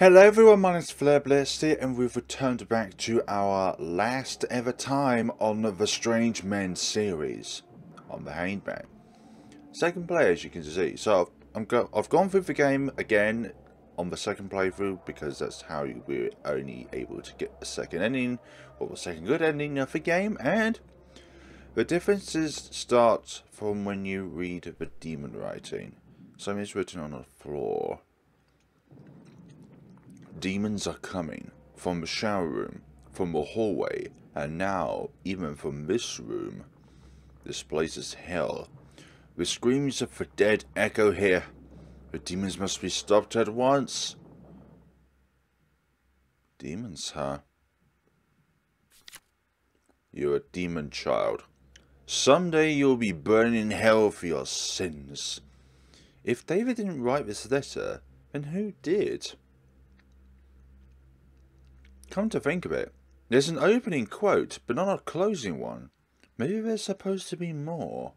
Hello everyone, my name is FlareBlitzed here, and we've returned back to our last ever time on the Strange Men series on the Hangman. Second play, as you can see. So I've gone through the game again on the second playthrough because that's how we're only able to get the second ending or the second good ending of the game, and the differences start from when you read the demon writing. Something's written on the floor. Demons are coming from the shower room, from the hallway, and now even from this room. This place is hell. The screams of the dead echo here. The demons must be stopped at once. Demons, huh? You're a demon child. Someday you'll be burning in hell for your sins. If David didn't write this letter, then who did? Come to think of it, there's an opening quote, but not a closing one. Maybe there's supposed to be more.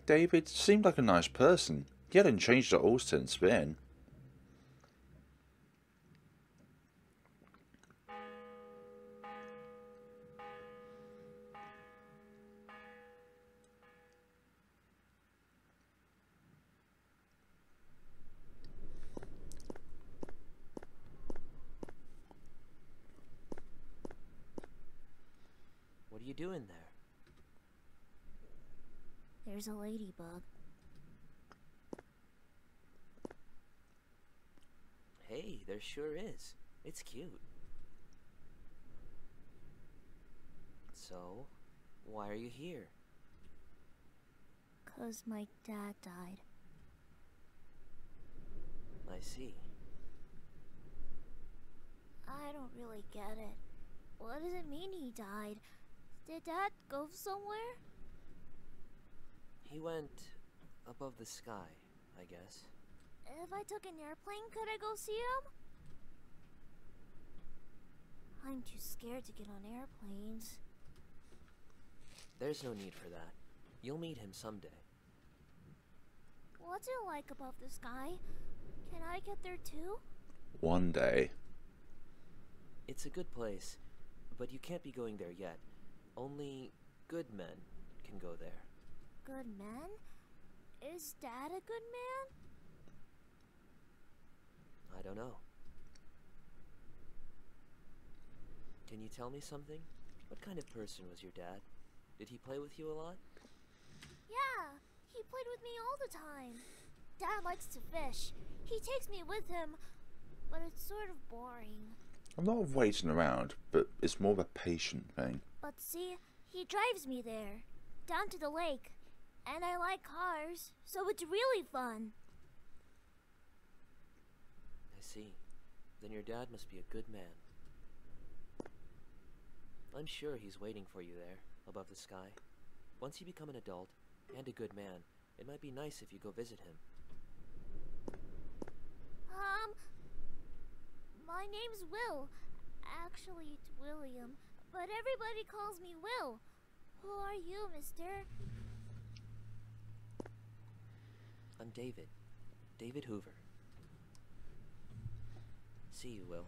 David seemed like a nice person. He hadn't changed at all since then. What are you doing there? There's a ladybug. Hey, there sure is. It's cute. So, why are you here? 'Cause my dad died. I see. I don't really get it. What does it mean he died? Did Dad go somewhere? He went above the sky, I guess. If I took an airplane, could I go see him? I'm too scared to get on airplanes. There's no need for that. You'll meet him someday. What's it like above the sky? Can I get there too? One day. It's a good place, but you can't be going there yet. Only good men can go there. Good man? Is Dad a good man? I don't know. Can you tell me something? What kind of person was your dad? Did he play with you a lot? Yeah, he played with me all the time. Dad likes to fish. He takes me with him, but it's sort of boring. I'm not waiting around, but it's more of a patient thing. But see, he drives me there, down to the lake. And I like cars, so it's really fun. I see. Then your dad must be a good man. I'm sure he's waiting for you there, above the sky. Once you become an adult, and a good man, it might be nice if you go visit him. My name's Will. Actually, it's William, but everybody calls me Will. Who are you, mister? I'm David. David Hoover. See you, Will.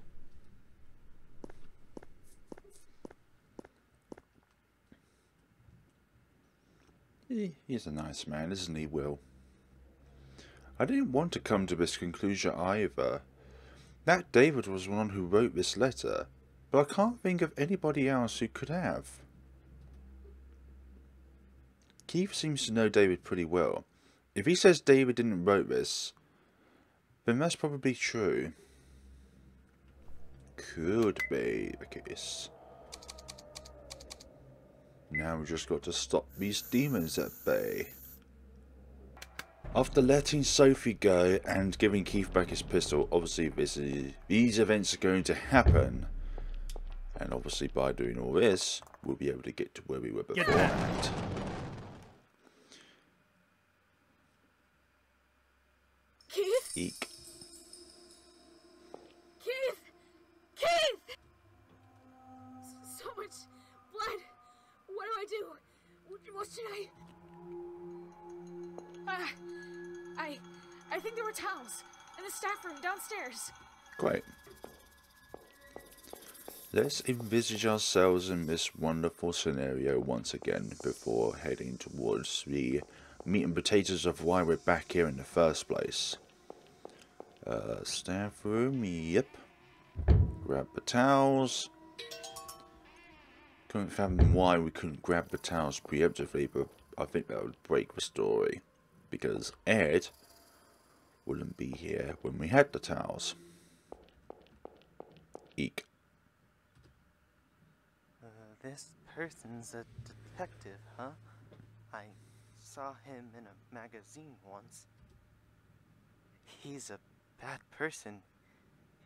He's a nice man, isn't he, Will? I didn't want to come to this conclusion either. That David was the one who wrote this letter, but I can't think of anybody else who could have. Keith seems to know David pretty well. If he says David didn't write this, then that's probably true. Could be the case. Now we've just got to stop these demons at bay. After letting Sophie go and giving Keith back his pistol, obviously these events are going to happen. And obviously by doing all this, we'll be able to get to where we were beforehand. Keith? Eek. Keith! So much blood. What do I do? What should I I think there were towels in the staff room downstairs. Great. Let's envisage ourselves in this wonderful scenario once again before heading towards the meat and potatoes of why we're back here in the first place. Staff room, yep. Grab the towels. Couldn't fathom why we couldn't grab the towels preemptively, but I think that would break the story. Because Ed wouldn't be here when we had the towels. Eek. This person's a detective, huh? I saw him in a magazine once. He's a bad person.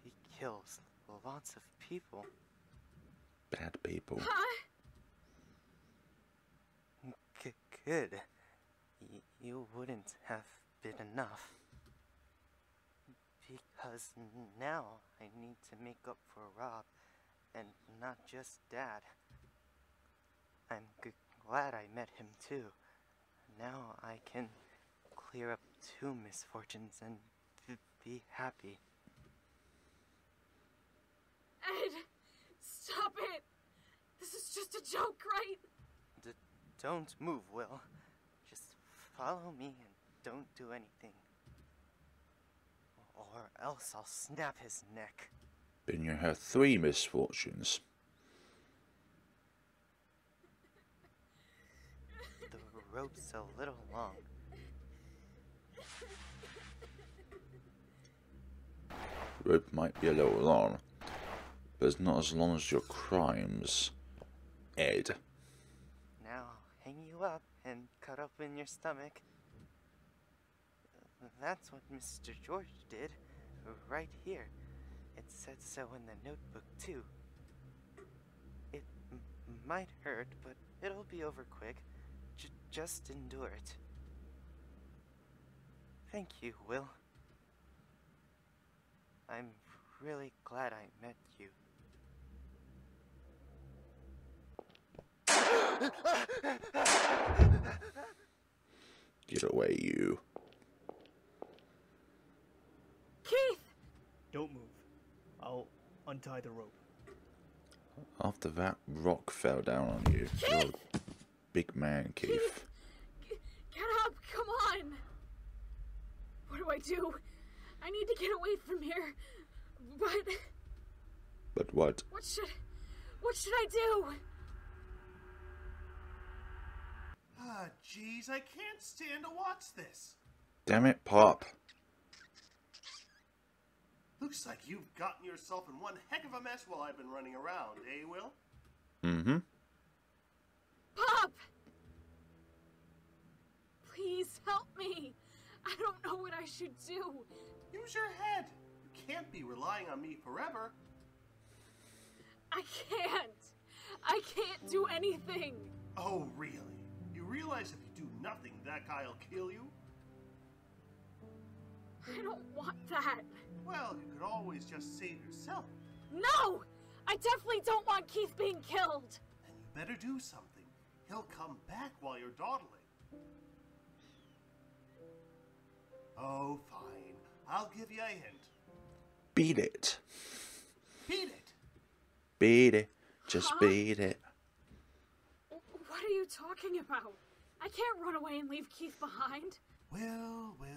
He kills lots of people. Bad people. Huh? Good. You wouldn't have been enough. Because now I need to make up for Rob, and not just Dad. I'm glad I met him too. Now I can clear up 2 misfortunes and be happy. Ed, stop it! This is just a joke, right? Don't move, Will. Just follow me and don't do anything. Or else I'll snap his neck. Then you have 3 misfortunes. The rope's a little long. Rope might be a little long, but it's not as long as your crimes, Ed. Now I'll hang you up and cut open your stomach. That's what Mr. George did, right here. It said so in the notebook too. It might hurt, but it'll be over quick. Just endure it. Thank you, Will. I'm really glad I met you. Get away, you. Keith! Don't move. I'll untie the rope. After that rock fell down on you, you're a big man, Keith. Get up, come on! What do I do? I need to get away from here. But what? What should I do? Ah, jeez, I can't stand to watch this. Damn it, Pop. Looks like you've gotten yourself in one heck of a mess while I've been running around, eh, Will? Mm-hmm. Pop! Please help me. I don't know what I should do. Use your head. You can't be relying on me forever. I can't do anything. Oh, really? You realize if you do nothing, that guy'll kill you? I don't want that. Well, you could always just save yourself. No! I definitely don't want Keith being killed. Then you better do something. He'll come back while you're dawdling. Oh, fine. I'll give you a hint. Beat it. Beat it. Beat it. Just Huh? beat it. What are you talking about? I can't run away and leave Keith behind. Will. Will.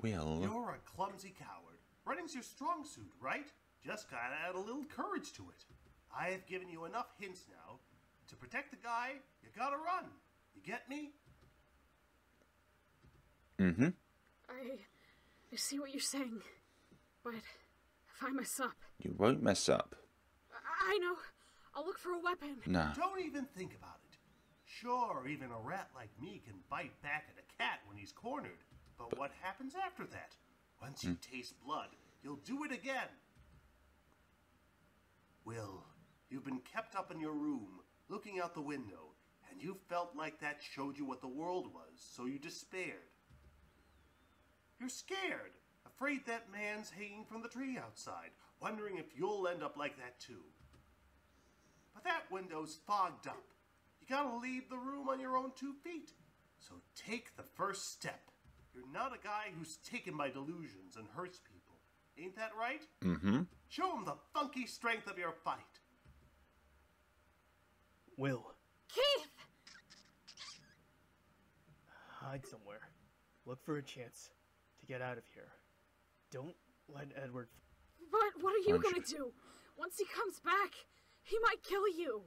You're a clumsy coward. Running's your strong suit, right? Just gotta add a little courage to it. I've given you enough hints now. To protect the guy, you gotta run. You get me? Mm-hmm. I see what you're saying, but if I mess up... You won't mess up. I know. I'll look for a weapon. Nah. Don't even think about it. Sure, even a rat like me can bite back at a cat when he's cornered. But what happens after that? Once you taste blood, you'll do it again. Will, you've been kept up in your room, looking out the window, and you felt like that showed you what the world was, so you despaired. You're scared, afraid that man's hanging from the tree outside, wondering if you'll end up like that too. But that window's fogged up. You gotta leave the room on your own 2 feet. So take the first step. You're not a guy who's taken by delusions and hurts people. Ain't that right? Mm-hmm. Show him the funky strength of your fight. Will, Keith! hide somewhere. Look for a chance to get out of here. Don't let Edward... But what are you Aren't gonna you? do? Once he comes back, he might kill you.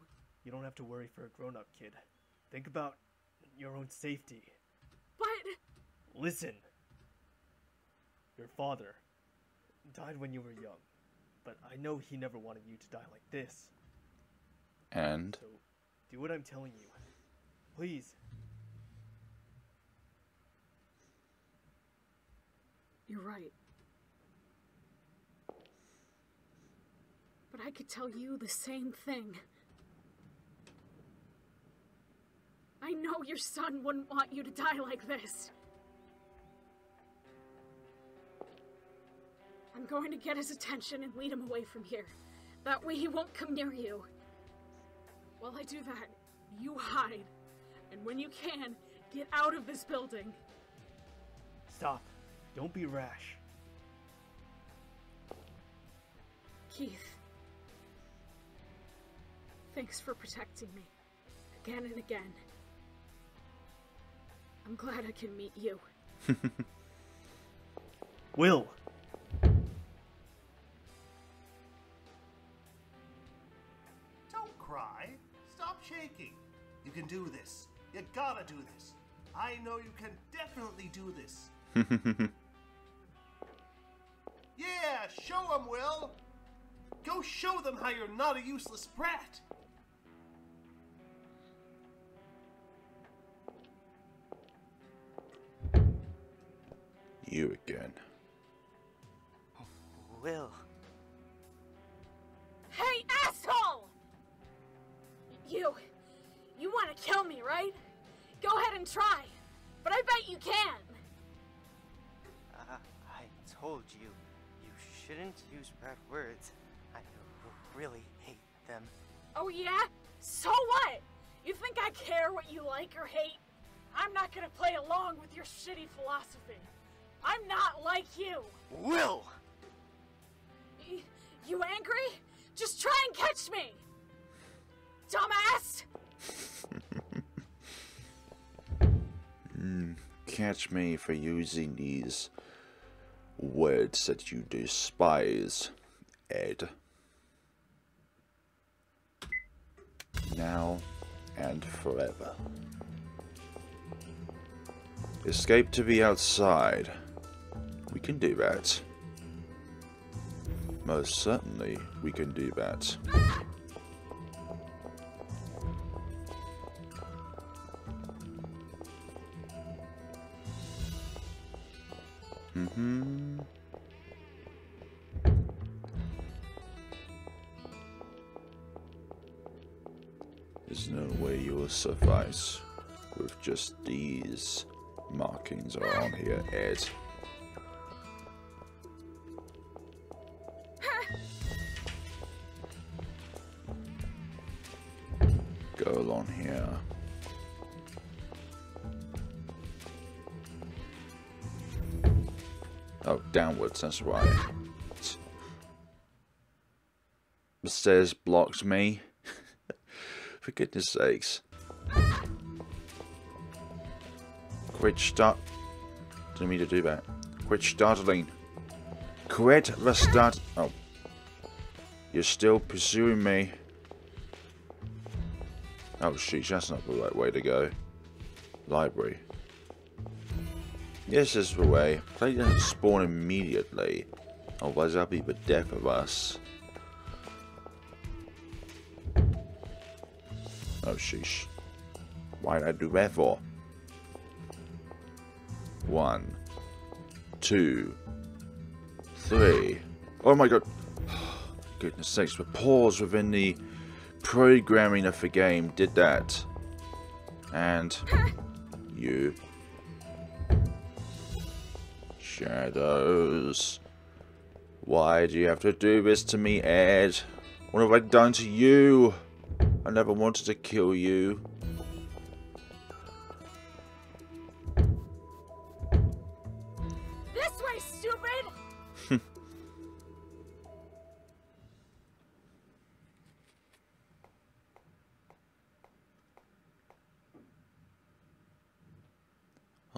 You don't have to worry for a grown-up kid. Think about your own safety. But... Listen. Your father died when you were young, but I know he never wanted you to die like this. And So, do what I'm telling you. Please. You're right. But I could tell you the same thing. I know your son wouldn't want you to die like this. I'm going to get his attention and lead him away from here. That way he won't come near you. While I do that, you hide. And when you can, get out of this building. Stop. Don't be rash. Keith. Thanks for protecting me. Again and again. I'm glad I can meet you. Will! Don't cry. Stop shaking. You can do this. You gotta do this. I know you can definitely do this. Yeah, show them, Will. Go show them how you're not a useless brat. you again. Will. Hey, asshole! You want to kill me, right? Go ahead and try. But I bet you can. I told you, you shouldn't use bad words. I really hate them. Oh yeah? So what? You think I care what you like or hate? I'm not gonna play along with your shitty philosophy. I'm not like you. Will! You angry? Just try and catch me! Dumbass! Catch me for using these words that you despise, Ed. Now and forever. Escape to be outside. We can do that. Most certainly we can do that. There's no way you'll suffice with just these markings around here, Ed. Go along here. Oh, downwards, that's right. The stairs blocked me. For goodness sakes. Quit start. Didn't mean to do that. Quit startling. Quit the start. Oh. You're still pursuing me. Oh, sheesh, that's not the right way to go. Library. Yes, this is the way. Play doesn't spawn immediately. Otherwise, that'll be the death of us. Oh, sheesh. Why did I do that for? 1, 2, 3. Oh my god. Goodness sakes, the pause within the programming of the game did that. And you. Shadows. Why do you have to do this to me, Ed? What have I done to you? I never wanted to kill you. stupid?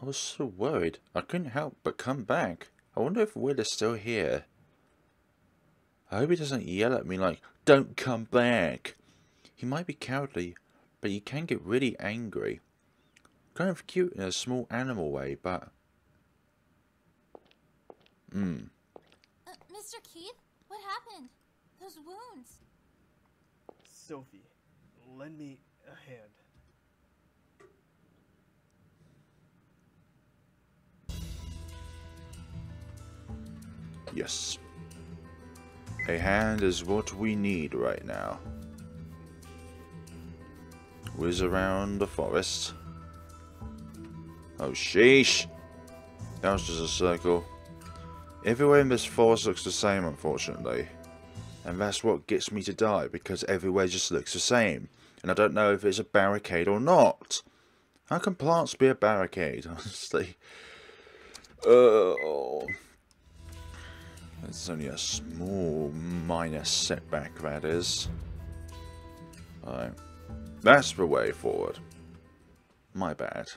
I was so worried. I couldn't help but come back. I wonder if Will is still here. I hope he doesn't yell at me like, "Don't come back." He might be cowardly, but he can get really angry. Kind of cute in a small animal way, but... Mr. Keith, what happened? Those wounds. Sophie, lend me a hand. Yes. A hand is what we need right now. Whiz around the forest. Oh, sheesh. That was just a circle. Everywhere in this forest looks the same, unfortunately. And that's what gets me to die, because everywhere just looks the same. And I don't know if it's a barricade or not. How can plants be a barricade, honestly? It's only a small, minor setback, that is. Alright. That's the way forward. My bad.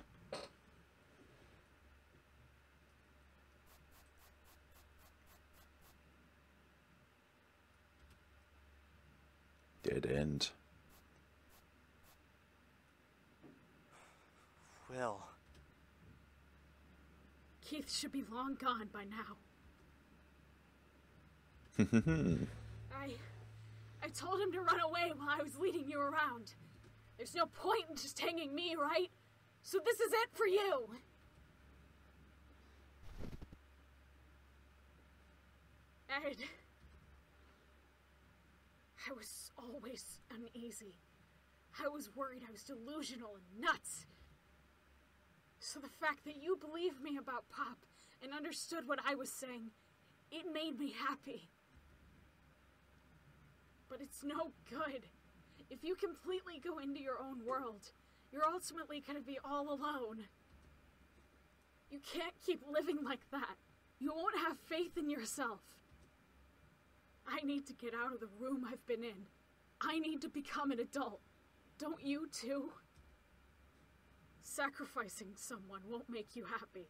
Dead end. Will. Keith should be long gone by now. I told him to run away while I was leading you around. There's no point in just hanging me, right? So this is it for you. Ed. I was always uneasy. I was worried I was delusional and nuts. So the fact that you believed me about Pop and understood what I was saying, it made me happy. But it's no good. If you completely go into your own world, you're ultimately going to be all alone. You can't keep living like that. You won't have faith in yourself. I need to get out of the room I've been in. I need to become an adult. Don't you too? Sacrificing someone won't make you happy.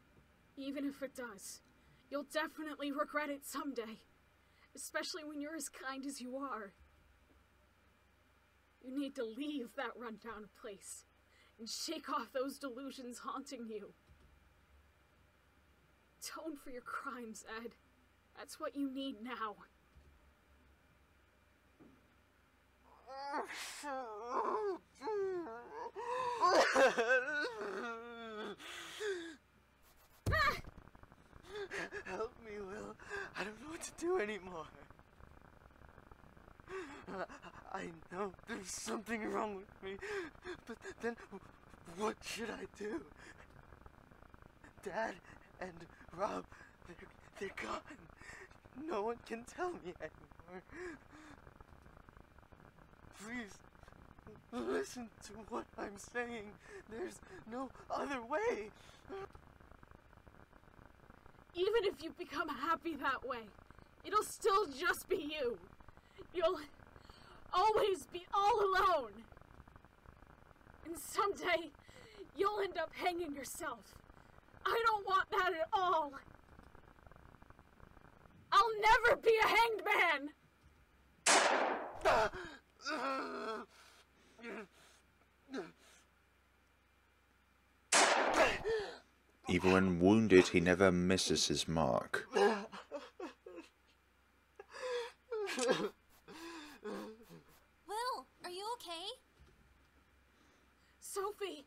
Even if it does, you'll definitely regret it someday. Especially when you're as kind as you are. You need to leave that rundown place and shake off those delusions haunting you. Atone for your crimes, Ed. That's what you need now. Help me, Will. I don't know what to do anymore. I know there's something wrong with me, but then what should I do? Dad and Rob, they're gone. No one can tell me anymore. Please, listen to what I'm saying. There's no other way. Even if you become happy that way, it'll still just be you. You'll always be all alone. And someday, you'll end up hanging yourself. I don't want that at all. I'll never be a hanged man! Even when wounded, he never misses his mark. Will, are you okay? Sophie!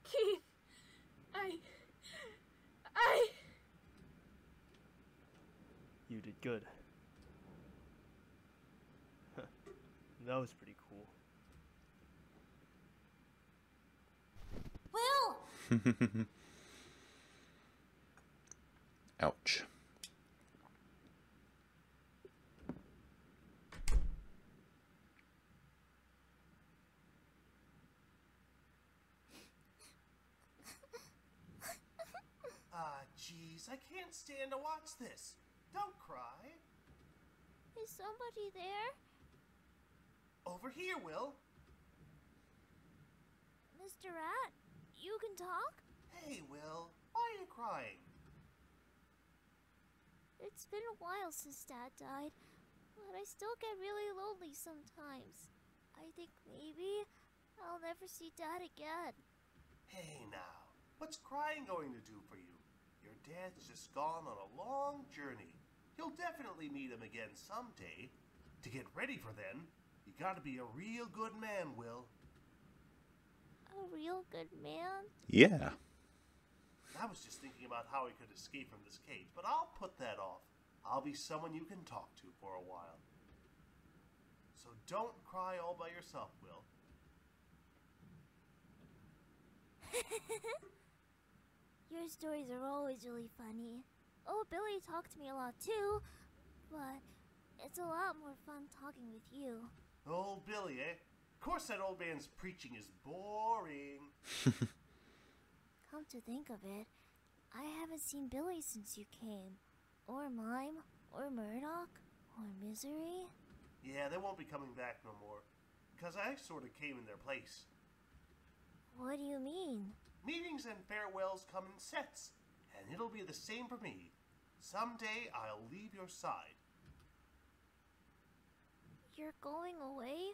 Keith! You did good. That was pretty cool. Will! Ouch. jeez, I can't stand to watch this. Don't cry. Is somebody there? Over here, Will. Mr. Rat, you can talk? Hey, Will. Why are you crying? It's been a while since Dad died, but I still get really lonely sometimes. I think maybe I'll never see Dad again. Hey now, what's crying going to do for you? Your dad's just gone on a long journey. You'll definitely meet him again someday. To get ready for then, you gotta be a real good man, Will. A real good man? Yeah. I was just thinking about how he could escape from this cage, but I'll put that off. I'll be someone you can talk to for a while. So don't cry all by yourself, Will. Your stories are always really funny. Oh, Billy talked to me a lot too, but it's a lot more fun talking with you. Old Billy, eh? Of course that old man's preaching is boring. Come to think of it, I haven't seen Billy since you came. Or Mime, or Murdoch, or Misery. Yeah, they won't be coming back no more. Because I sort of came in their place. What do you mean? Meetings and farewells come in sets, and it'll be the same for me. Someday I'll leave your side. You're going away?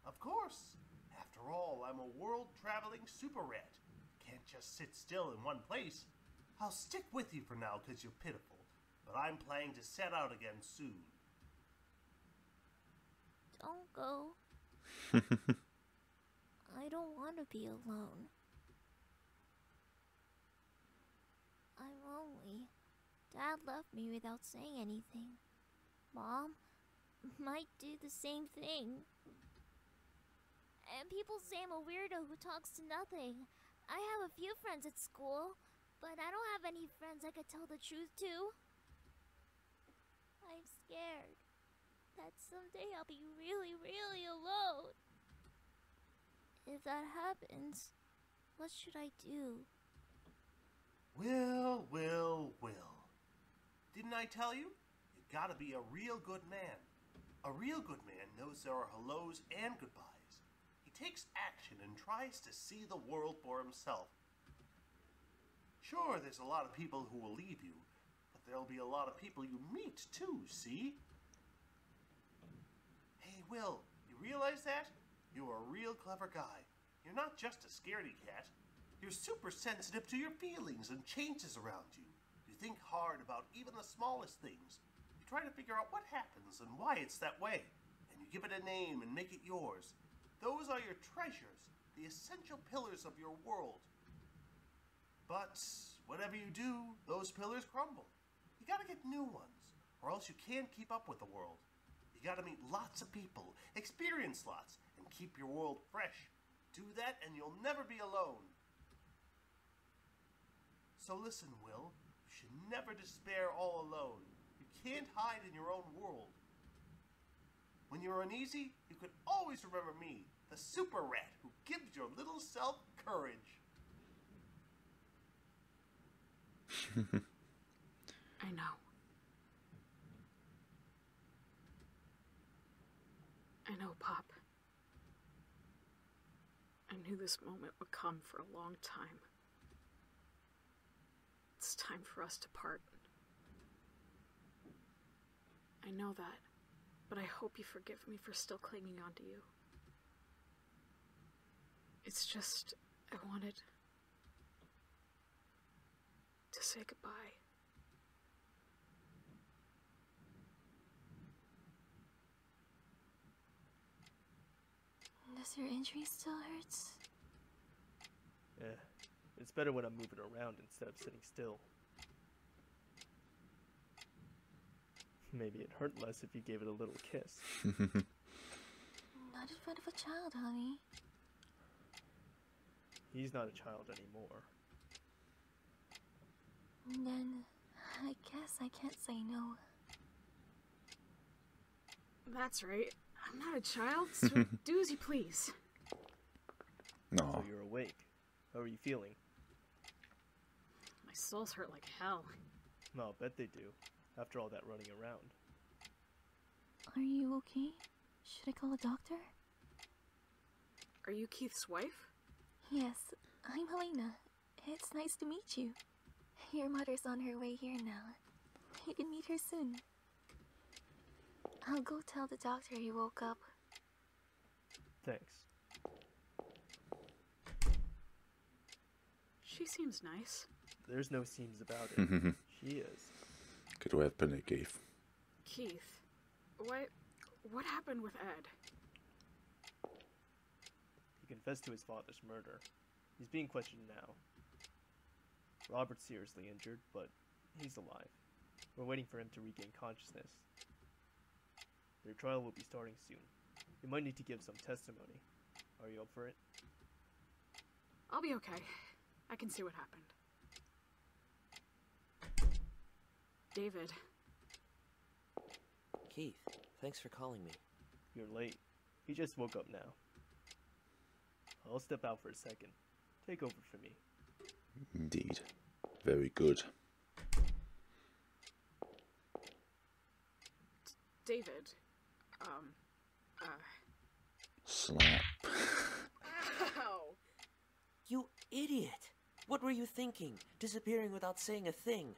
Of course. After all, I'm a world-traveling super rat. Can't just sit still in one place. I'll stick with you for now because you're pitiful, but I'm planning to set out again soon. Don't go. I don't want to be alone. I'm lonely. Dad left me without saying anything. Mom might do the same thing. And people say I'm a weirdo who talks to nothing. I have a few friends at school, but I don't have any friends I could tell the truth to. I'm scared that someday I'll be really, really alone. If that happens, what should I do? Will. Didn't I tell you? You gotta be a real good man. A real good man knows there are hellos and goodbyes. He takes action and tries to see the world for himself. Sure, there's a lot of people who will leave you, but there'll be a lot of people you meet too, see? Hey, Will, you realize that? You're a real clever guy. You're not just a scaredy cat. You're super sensitive to your feelings and changes around you. You think hard about even the smallest things. You try to figure out what happens and why it's that way. And you give it a name and make it yours. Those are your treasures, the essential pillars of your world. But whatever you do, those pillars crumble. You gotta get new ones, or else you can't keep up with the world. You gotta meet lots of people, experience lots, and keep your world fresh. Do that and you'll never be alone. So listen, Will, you should never despair all alone. You can't hide in your own world. When you're uneasy, you can always remember me, the super rat who gives your little self courage. I know. I know, Pop. I knew this moment would come for a long time. It's time for us to part. I know that, but I hope you forgive me for still clinging on to you. It's just, I wanted to say goodbye. Does your injury still hurt? Yeah, it's better when I'm moving around instead of sitting still. Maybe it'd hurt less if you gave it a little kiss. Not in front of a child, honey. He's not a child anymore. Then, I guess I can't say no. That's right. I'm not a child, so do as you please. No. So you're awake. How are you feeling? My souls hurt like hell. No, I'll bet they do, after all that running around. Are you okay? Should I call a doctor? Are you Keith's wife? Yes, I'm Helena. It's nice to meet you. Your mother's on her way here now. You can meet her soon. I'll go tell the doctor you woke up. Thanks. She seems nice. There's no seems about it. She is. Good way of putting it, Keith. Keith, what happened with Ed? He confessed to his father's murder. He's being questioned now. Robert's seriously injured, but he's alive. We're waiting for him to regain consciousness. Their trial will be starting soon. You might need to give some testimony. Are you up for it? I'll be okay. I can see what happened. David. Keith, thanks for calling me. You're late. He just woke up now. I'll step out for a second. Take over for me. Indeed. Very good. David. Slap. Ow! You idiot! What were you thinking? Disappearing without saying a thing.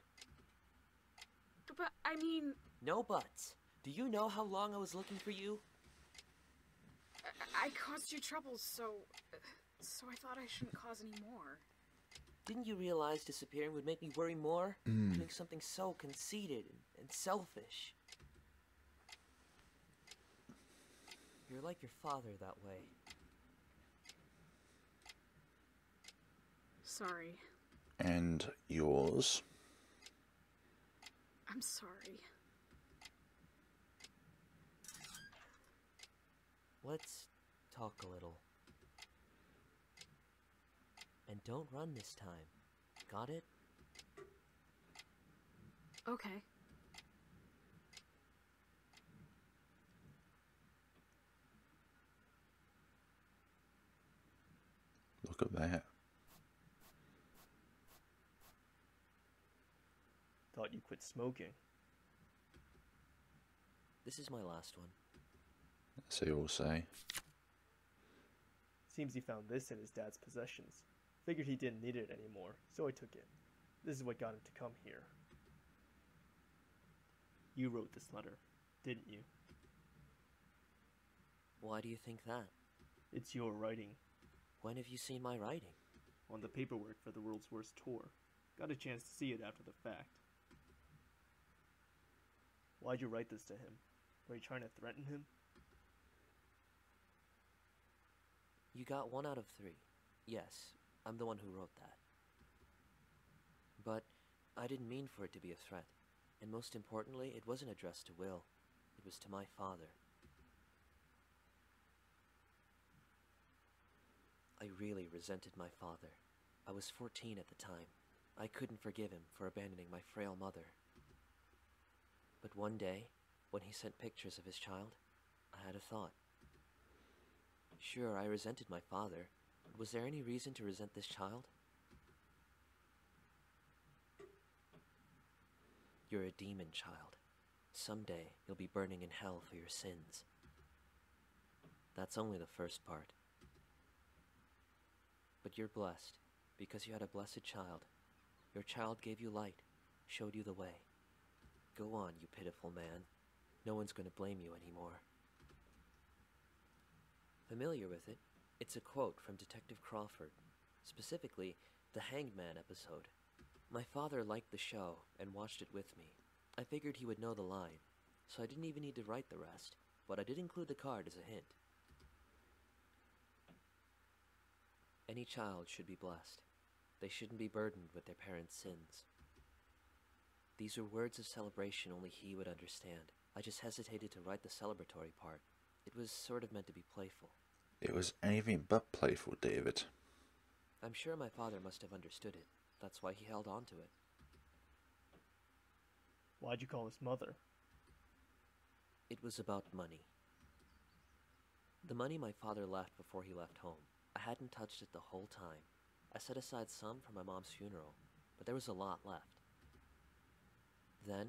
But, I mean... No buts. Do you know how long I was looking for you? I caused you trouble, so I thought I shouldn't cause any more. Didn't you realize disappearing would make me worry more? Doing something so conceited and selfish. You're like your father that way. Sorry. And yours? I'm sorry. Let's talk a little. And don't run this time. Got it? Okay. Look at that. Thought you quit smoking. This is my last one. As they all say. Seems he found this in his dad's possessions. Figured he didn't need it anymore, so I took it. This is what got him to come here. You wrote this letter, didn't you? Why do you think that? It's your writing. When have you seen my writing? On the paperwork for the world's worst tour. Got a chance to see it after the fact. Why'd you write this to him? Were you trying to threaten him? You got 1 out of 3. Yes, I'm the one who wrote that. But I didn't mean for it to be a threat. And most importantly, it wasn't addressed to Will. It was to my father. I really resented my father. I was 14 at the time. I couldn't forgive him for abandoning my frail mother. But one day, when he sent pictures of his child, I had a thought. Sure, I resented my father, but was there any reason to resent this child? You're a demon child. Someday, you'll be burning in hell for your sins. That's only the first part. But you're blessed, because you had a blessed child. Your child gave you light, showed you the way. Go on, you pitiful man. No one's going to blame you anymore. Familiar with it? It's a quote from Detective Crawford, specifically the Hanged Man episode. My father liked the show and watched it with me. I figured he would know the line, so I didn't even need to write the rest, but I did include the card as a hint. Any child should be blessed. They shouldn't be burdened with their parents' sins. These are words of celebration only he would understand. I just hesitated to write the celebratory part. It was sort of meant to be playful. It was anything but playful, David. I'm sure my father must have understood it. That's why he held on to it. Why'd you call his mother? It was about money. The money my father left before he left home. I hadn't touched it the whole time. I set aside some for my mom's funeral, but there was a lot left. Then,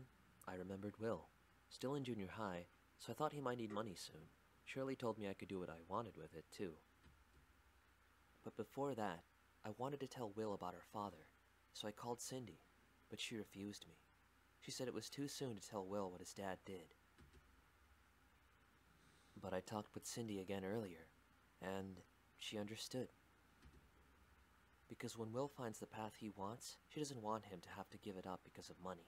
I remembered Will, still in junior high, so I thought he might need money soon. Shirley told me I could do what I wanted with it, too. But before that, I wanted to tell Will about her father, so I called Cindy, but she refused me. She said it was too soon to tell Will what his dad did. But I talked with Cindy again earlier, and she understood. Because when Will finds the path he wants, she doesn't want him to have to give it up because of money.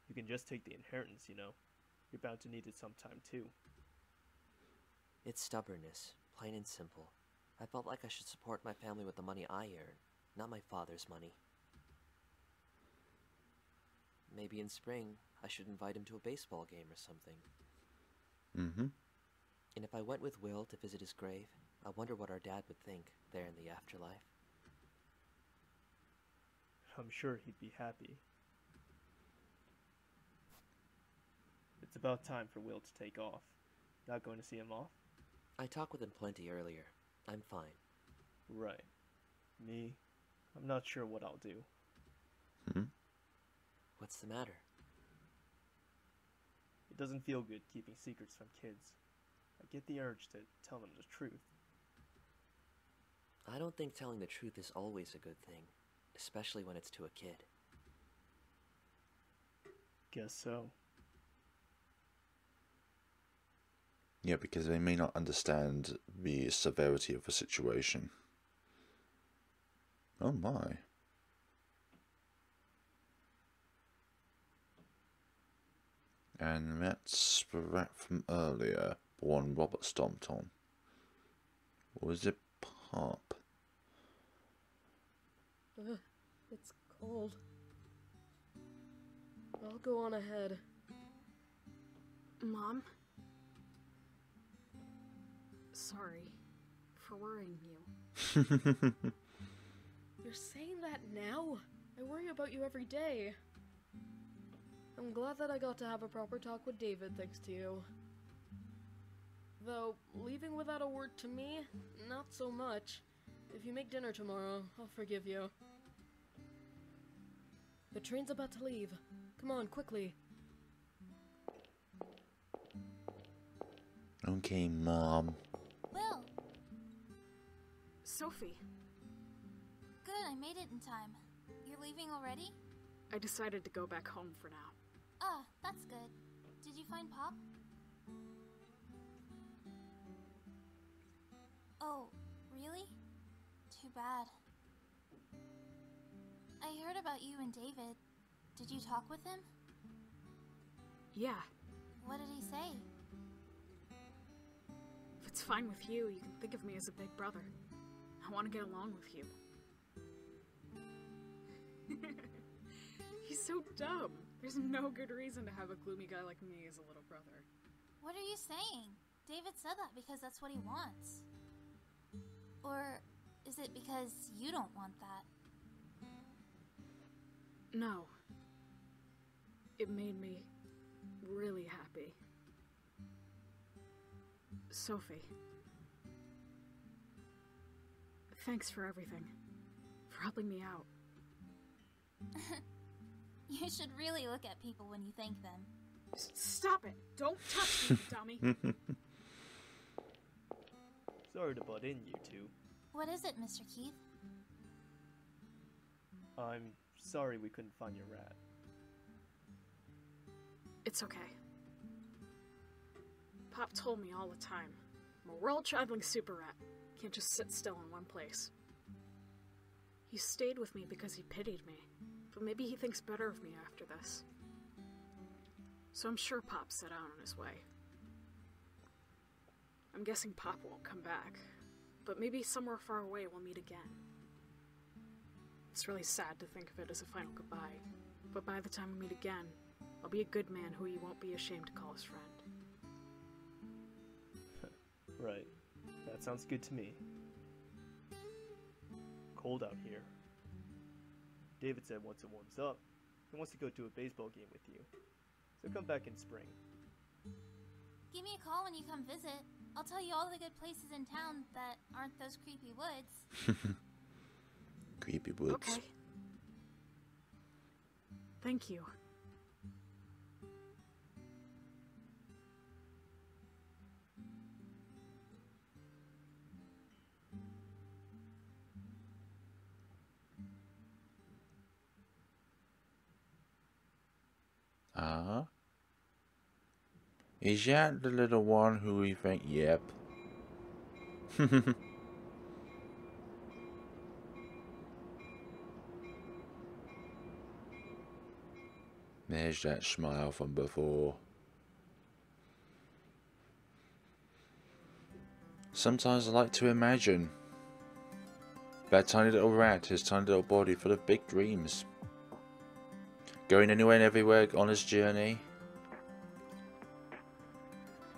You can just take the inheritance, you know. You're bound to need it sometime, too. It's stubbornness, plain and simple. I felt like I should support my family with the money I earn, not my father's money. Maybe in spring, I should invite him to a baseball game or something. Mm-hmm. And if I went with Will to visit his grave, I wonder what our dad would think there in the afterlife. I'm sure he'd be happy. It's about time for Will to take off. Not going to see him off? I talked with him plenty earlier. I'm fine. Right. Me, I'm not sure what I'll do. Hmm? What's the matter? It doesn't feel good keeping secrets from kids. I get the urge to tell them the truth. I don't think telling the truth is always a good thing, especially when it's to a kid. Guess so. Yeah, because they may not understand the severity of the situation. Oh my. And that's the rat from earlier, the one Robert stomped on. Or was it Pop? It's cold. I'll go on ahead. Mom? Sorry for worrying you. You're saying that now? I worry about you every day. I'm glad that I got to have a proper talk with David thanks to you. Though, leaving without a word to me, not so much. If you make dinner tomorrow, I'll forgive you. The train's about to leave. Come on, quickly. Okay, Mom. Will, Sophie, good, I made it in time. You're leaving already? I decided to go back home for now. Ah, that's good. Did you find Pop? Oh, really? Too bad. I heard about you and David. Did you talk with him? Yeah, What did he say? if it's fine with you, you can think of me as a big brother. I want to get along with you. He's so dumb. There's no good reason to have a gloomy guy like me as a little brother. What are you saying? David said that because that's what he wants. Or is it because you don't want that? No. It made me really happy. Sophie. Thanks for everything. For helping me out. You should really look at people when you thank them. Stop it! Don't touch me, dummy! Sorry to butt in, you two. What is it, Mr. Keith? I'm sorry we couldn't find your rat. It's okay. Pop told me all the time. I'm a world-traveling super rat. Can't just sit still in one place. He stayed with me because he pitied me. But maybe he thinks better of me after this. So I'm sure Pop set out on his way. I'm guessing Pop won't come back. But maybe somewhere far away we'll meet again. It's really sad to think of it as a final goodbye. But by the time we meet again, I'll be a good man who he won't be ashamed to call his friend. Right. That sounds good to me. Cold out here. David said once it warms up, he wants to go to a baseball game with you. So come back in spring. Give me a call when you come visit. I'll tell you all the good places in town that aren't those creepy woods. Creepy woods. Okay. Thank you. Is that the little one who we think? Yep. There's that smile from before. Sometimes I like to imagine that tiny little rat, his tiny little body full of big dreams. Going anywhere and everywhere on his journey.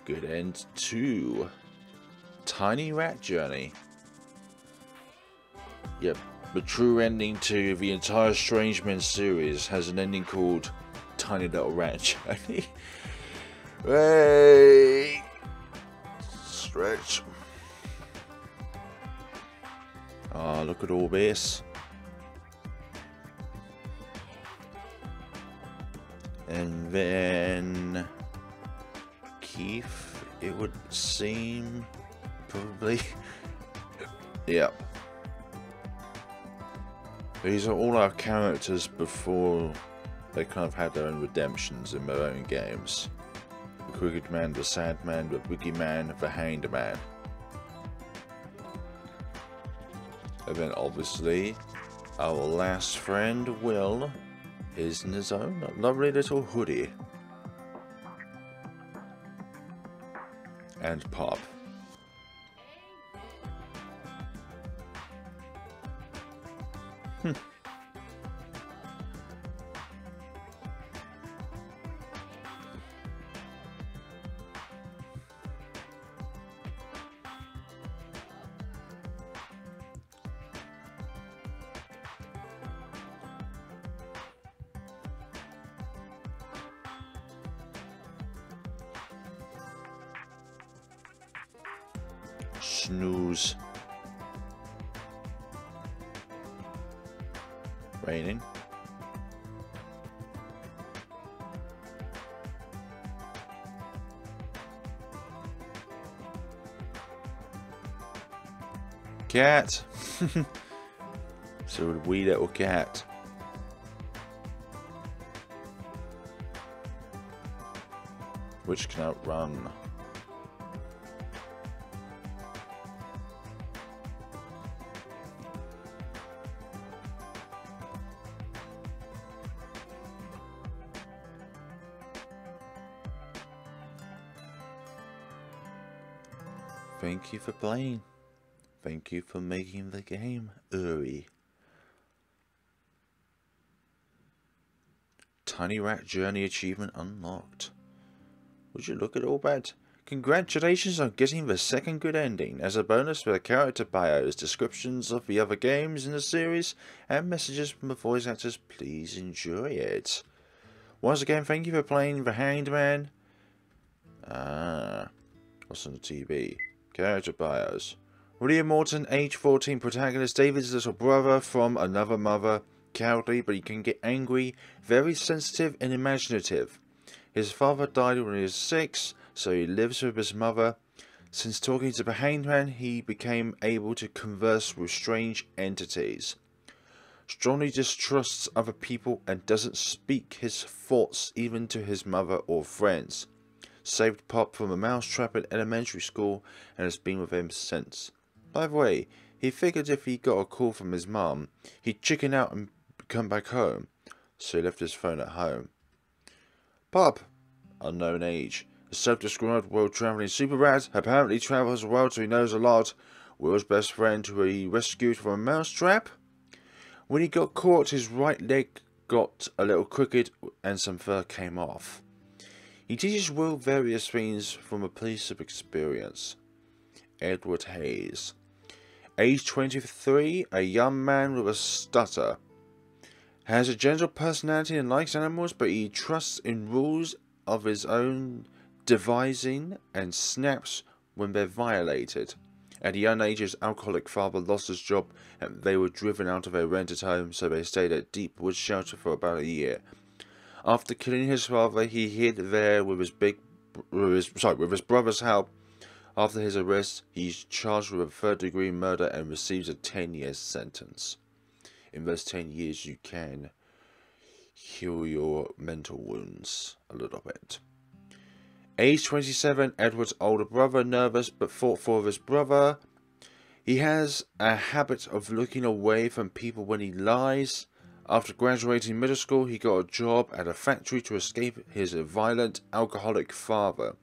Good end to Tiny Rat Journey. Yep, the true ending to the entire Strange Men series has an ending called Tiny Little Rat Journey. Hey! Stretch. Ah, look at all this. And then Keith, it would seem, probably. Yeah. These are all our characters before they kind of had their own redemptions in their own games. The Crooked Man, the Sad Man, the Wiggy Man, the Hanged Man. And then obviously our last friend, Will, is in his own lovely little hoodie. And Pop. Snooze. Raining. Cat. So a wee little cat. Which can outrun. Thank you for playing. Thank you for making the game, Uri. Tiny Rat Journey achievement unlocked. Would you look at all that? Congratulations on getting the second good ending. As a bonus for the character bios, descriptions of the other games in the series, and messages from the voice actors, please enjoy it. Once again, thank you for playing The Hanged Man. What's on the TV? Character bios. William Morton, age 14, protagonist, David's little brother from another mother. Cowardly, but he can get angry, very sensitive and imaginative. His father died when he was 6, so he lives with his mother. Since talking to the Hanged Man, he became able to converse with strange entities. Strongly distrusts other people and doesn't speak his thoughts even to his mother or friends. Saved Pop from a mousetrap at elementary school and has been with him since. By the way, he figured if he got a call from his mum, he'd chicken out and come back home, so he left his phone at home. Pop, unknown age, a self-described world-travelling super rat, apparently travels the world so he knows a lot. Will's best friend who he rescued from a mousetrap. When he got caught, his right leg got a little crooked and some fur came off. He teaches Will various things from a piece of experience. Edward Hayes. Age 23, a young man with a stutter. Has a gentle personality and likes animals, but he trusts in rules of his own devising and snaps when they're violated. At a young age, his alcoholic father lost his job and they were driven out of their rented home, so they stayed at Deepwood Shelter for about a year. After killing his father, he hid there with his brother's help. After his arrest, he's charged with a third-degree murder and receives a 10-year sentence. In those 10 years, you can heal your mental wounds a little bit. Age 27, Edward's older brother, nervous but thoughtful of his brother. He has a habit of looking away from people when he lies. After graduating middle school, he got a job at a factory to escape his violent, alcoholic father.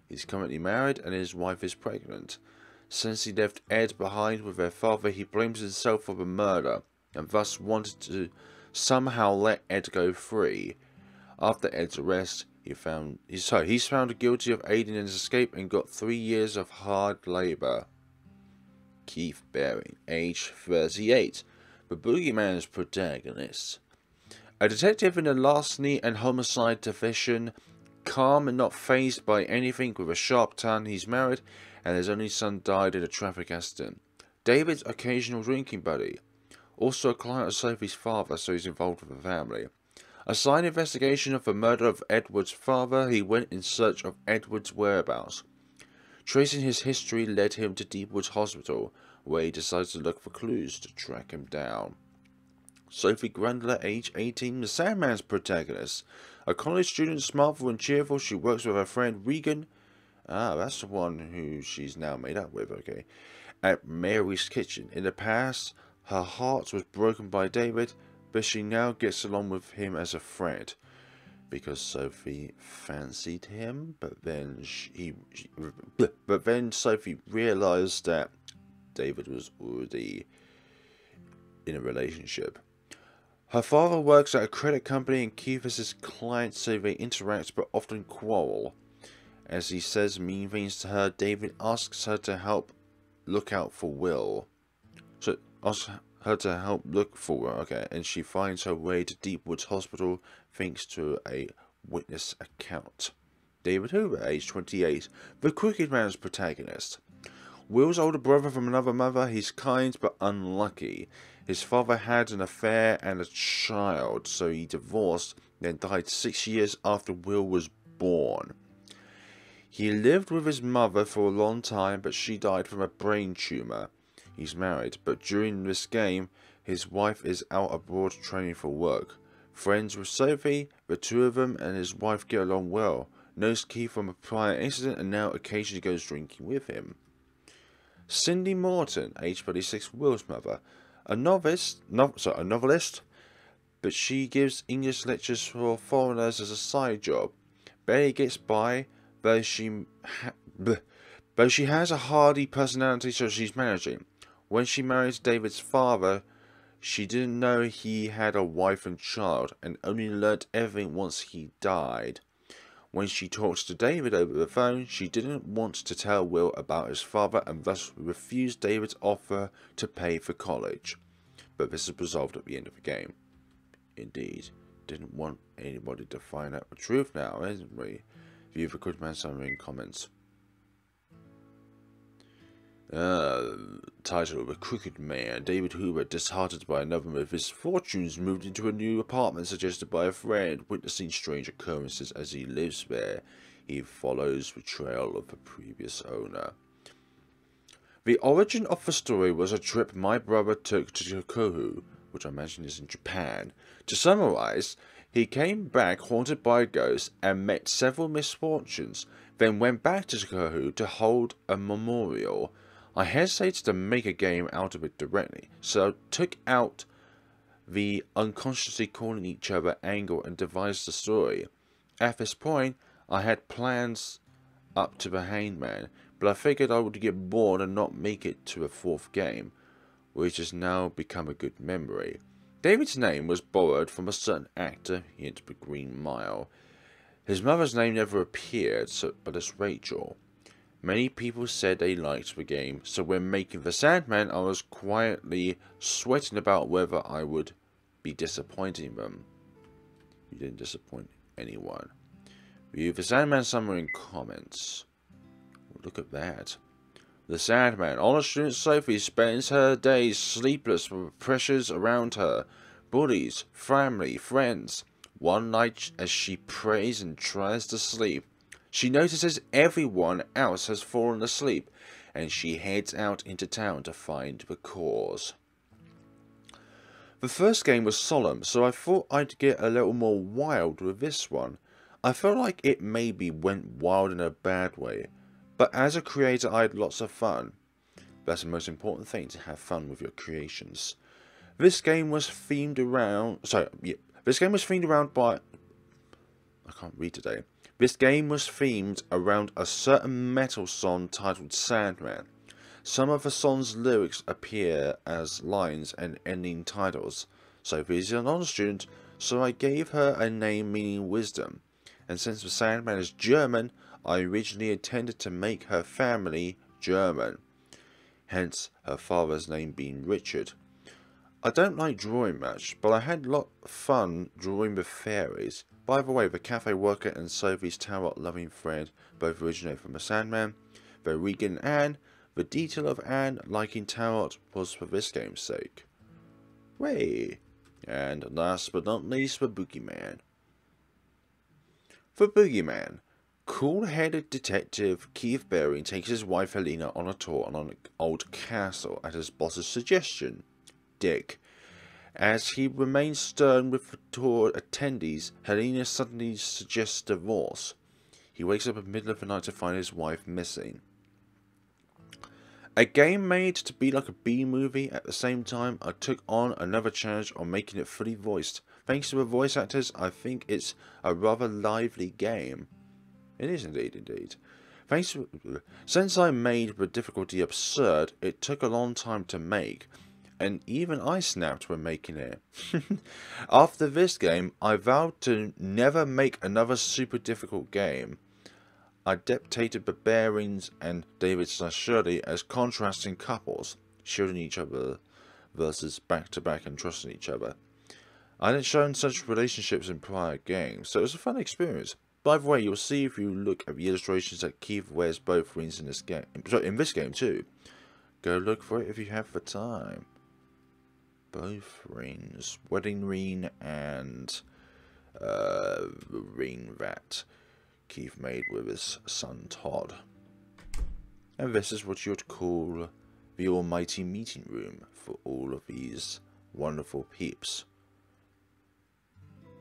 He's currently married and his wife is pregnant. Since he left Ed behind with their father, he blames himself for the murder and thus wanted to somehow let Ed go free. After Ed's arrest, he's found guilty of aiding his escape and got 3 years of hard labour. Keith Baring, age 38, the Boogeyman's protagonist. A detective in a larceny and homicide division, calm and not fazed by anything with a sharp tongue. He's married and his only son died in a traffic accident. David's occasional drinking buddy. Also a client of Sophie's father, so he's involved with the family. A side investigation of the murder of Edward's father, he went in search of Edward's whereabouts. Tracing his history led him to Deepwood Hospital, where he decides to look for clues to track him down. Sophie Grundler, age 18, the Sandman's protagonist. A college student, smartful and cheerful, she works with her friend Regan. That's the one who she's now made up with, okay. At Mary's kitchen. In the past, her heart was broken by David, but she now gets along with him as a friend. Because Sophie fancied him, but then Sophie realized that David was already in a relationship. Her father works at a credit company and Keith is his client, so they interact but often quarrel. As he says mean things to her, David asks her to help look out for Will. So asks her to help look for her, okay, and she finds her way to Deepwood's Hospital thanks to a witness account. David Hoover, age 28, the Crooked Man's protagonist. Will's older brother from another mother, he's kind but unlucky. His father had an affair and a child, so he divorced, then died 6 years after Will was born. He lived with his mother for a long time, but she died from a brain tumour. He's married, but during this game, his wife is out abroad training for work. Friends with Sophie, the two of them and his wife get along well. Knows Keith from a prior incident and now occasionally goes drinking with him. Cindy Morton, age 36, Will's mother. A novelist, but she gives English lectures for foreigners as a side job. Barely gets by, though she has a hardy personality, so she's managing. When she married David's father, she didn't know he had a wife and child, and only learnt everything once he died. When she talks to David over the phone, she didn't want to tell Will about his father and thus refused David's offer to pay for college. But this is resolved at the end of the game. Indeed, didn't want anybody to find out the truth now, isn't we? View the Good Man summary in comments. Title: The Crooked Man. David Hoover, disheartened by another of his fortunes, moved into a new apartment suggested by a friend. Witnessing strange occurrences as he lives there, he follows the trail of the previous owner. The origin of the story was a trip my brother took to Tohoku, which I imagine is in Japan. To summarize, he came back haunted by a ghost and met several misfortunes, then went back to Tohoku to hold a memorial. I hesitated to make a game out of it directly, so I took out the unconsciously calling each other angle and devised the story. At this point, I had plans up to the Hangman, but I figured I would get bored and not make it to a fourth game, which has now become a good memory. David's name was borrowed from a certain actor, hint the Green Mile. His mother's name never appeared, but it's Rachel. Many people said they liked the game, so when making the Sandman, I was quietly sweating about whether I would be disappointing them. You didn't disappoint anyone. View the Sandman summary in comments. Look at that. The Sandman. Honor student Sophie spends her days sleepless with pressures around her. Bullies, family, friends. One night as she prays and tries to sleep, she notices everyone else has fallen asleep, and she heads out into town to find the cause. The first game was solemn, so I thought I'd get a little more wild with this one. I felt like it maybe went wild in a bad way, but as a creator I had lots of fun. That's the most important thing, to have fun with your creations. This game was themed around... This game was themed around by... I can't read today. This game was themed around a certain metal song titled Sandman. Some of the song's lyrics appear as lines and ending titles. Sophie is an honor student, so I gave her a name meaning wisdom. And since the Sandman is German, I originally intended to make her family German. Hence her father's name being Richard. I don't like drawing much, but I had a lot of fun drawing the fairies. By the way, the cafe worker and Sophie's tarot-loving friend both originate from the Sandman. The Regan and Anne. The detail of Anne liking tarot was for this game's sake. Way. And last but not least, the Boogeyman. For Boogeyman, cool-headed detective Keith Baring takes his wife Helena on a tour on an old castle at his boss's suggestion, Dick. As he remains stern with the tour attendees, Helena suddenly suggests divorce. He wakes up in the middle of the night to find his wife missing. A game made to be like a B-movie. At the same time, I took on another challenge on making it fully voiced. Thanks to the voice actors, I think it's a rather lively game. It is indeed. Since I made the difficulty absurd, it took a long time to make, and even I snapped when making it. After this game, I vowed to never make another super difficult game. I depicted the Barings and David/Shirley as contrasting couples, shielding each other versus back-to-back and trusting each other. I hadn't shown such relationships in prior games, so it was a fun experience. By the way, you'll see if you look at the illustrations that Keith wears both rings in this game. In this game too. Go look for it if you have the time. Both rings. Wedding ring and the ring that Keith made with his son Todd. And this is what you'd call the almighty meeting room for all of these wonderful peeps.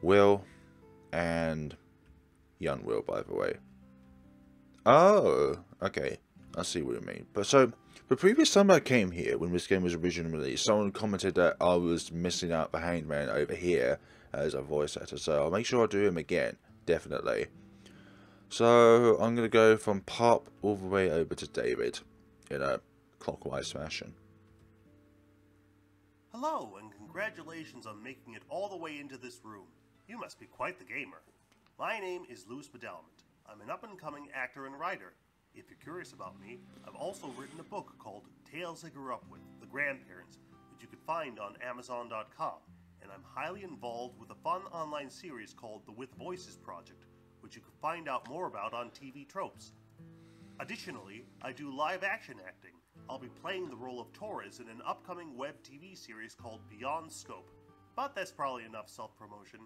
Will and young Will, by the way. Oh, okay. I see what you mean. But so, the previous time I came here, when this game was originally released, someone commented that I was missing out the Hangman over here as a voice actor. So I'll make sure I do him again. Definitely. So I'm going to go from Pop all the way over to David in a clockwise fashion. Hello, and congratulations on making it all the way into this room. You must be quite the gamer. My name is Louis Bedelment. I'm an up-and-coming actor and writer. If you're curious about me, I've also written a book called Tales I Grew Up With, The Grandparents, which you can find on Amazon.com, and I'm highly involved with a fun online series called the With Voices Project, which you can find out more about on TV Tropes. Additionally, I do live-action acting. I'll be playing the role of Torres in an upcoming web TV series called Beyond Scope, but that's probably enough self-promotion.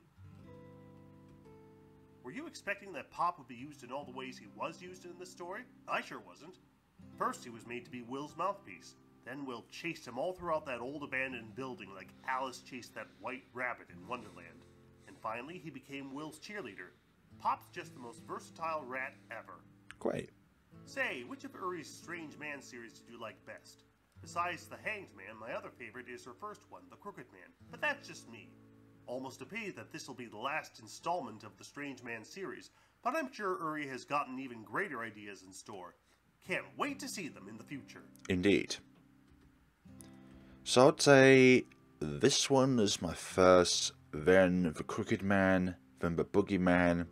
Were you expecting that Pop would be used in all the ways he was used in this story? I sure wasn't. First, he was made to be Will's mouthpiece. Then Will chased him all throughout that old abandoned building like Alice chased that white rabbit in Wonderland. And finally, he became Will's cheerleader. Pop's just the most versatile rat ever. Great. Say, which of Uri's Strange Man series did you like best? Besides the Hanged Man, my other favorite is her first one, the Crooked Man. But that's just me. Almost a pity that this will be the last installment of the Strange Man series, but I'm sure Uri has gotten even greater ideas in store. Can't wait to see them in the future. Indeed. So I'd say this one is my first, then the Crooked Man, then the Boogeyman,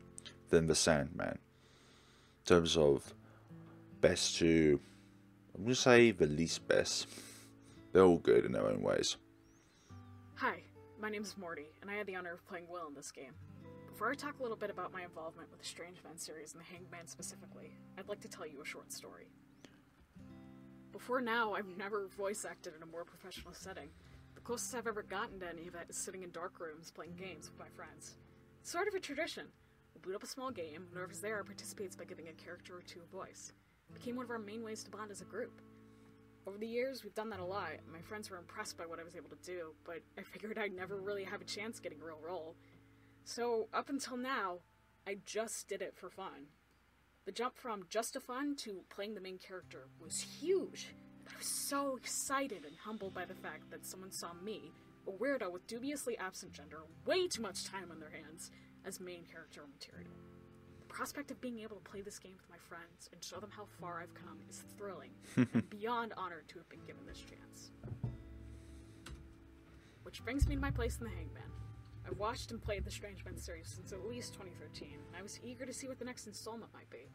then the Sandman. In terms of best to, I'm going to say the least best. They're all good in their own ways. Hi, my name's Morty, and I had the honor of playing Will in this game. Before I talk a little bit about my involvement with the Strange Man series and the Hanged Man specifically, I'd like to tell you a short story. Before now, I've never voice acted in a more professional setting. The closest I've ever gotten to any of it is sitting in dark rooms playing games with my friends. It's sort of a tradition. We boot up a small game, and whoever's there participates by giving a character or two a voice. It became one of our main ways to bond as a group. Over the years, we've done that a lot. My friends were impressed by what I was able to do, but I figured I'd never really have a chance getting a real role. So, up until now, I just did it for fun. The jump from just a fun to playing the main character was huge. I was so excited and humbled by the fact that someone saw me, a weirdo with dubiously absent gender, way too much time on their hands, as main character material. The prospect of being able to play this game with my friends and show them how far I've come is thrilling, and beyond honored to have been given this chance. Which brings me to my place in the Hangman. I've watched and played the Strange Men series since at least 2013, and I was eager to see what the next installment might be.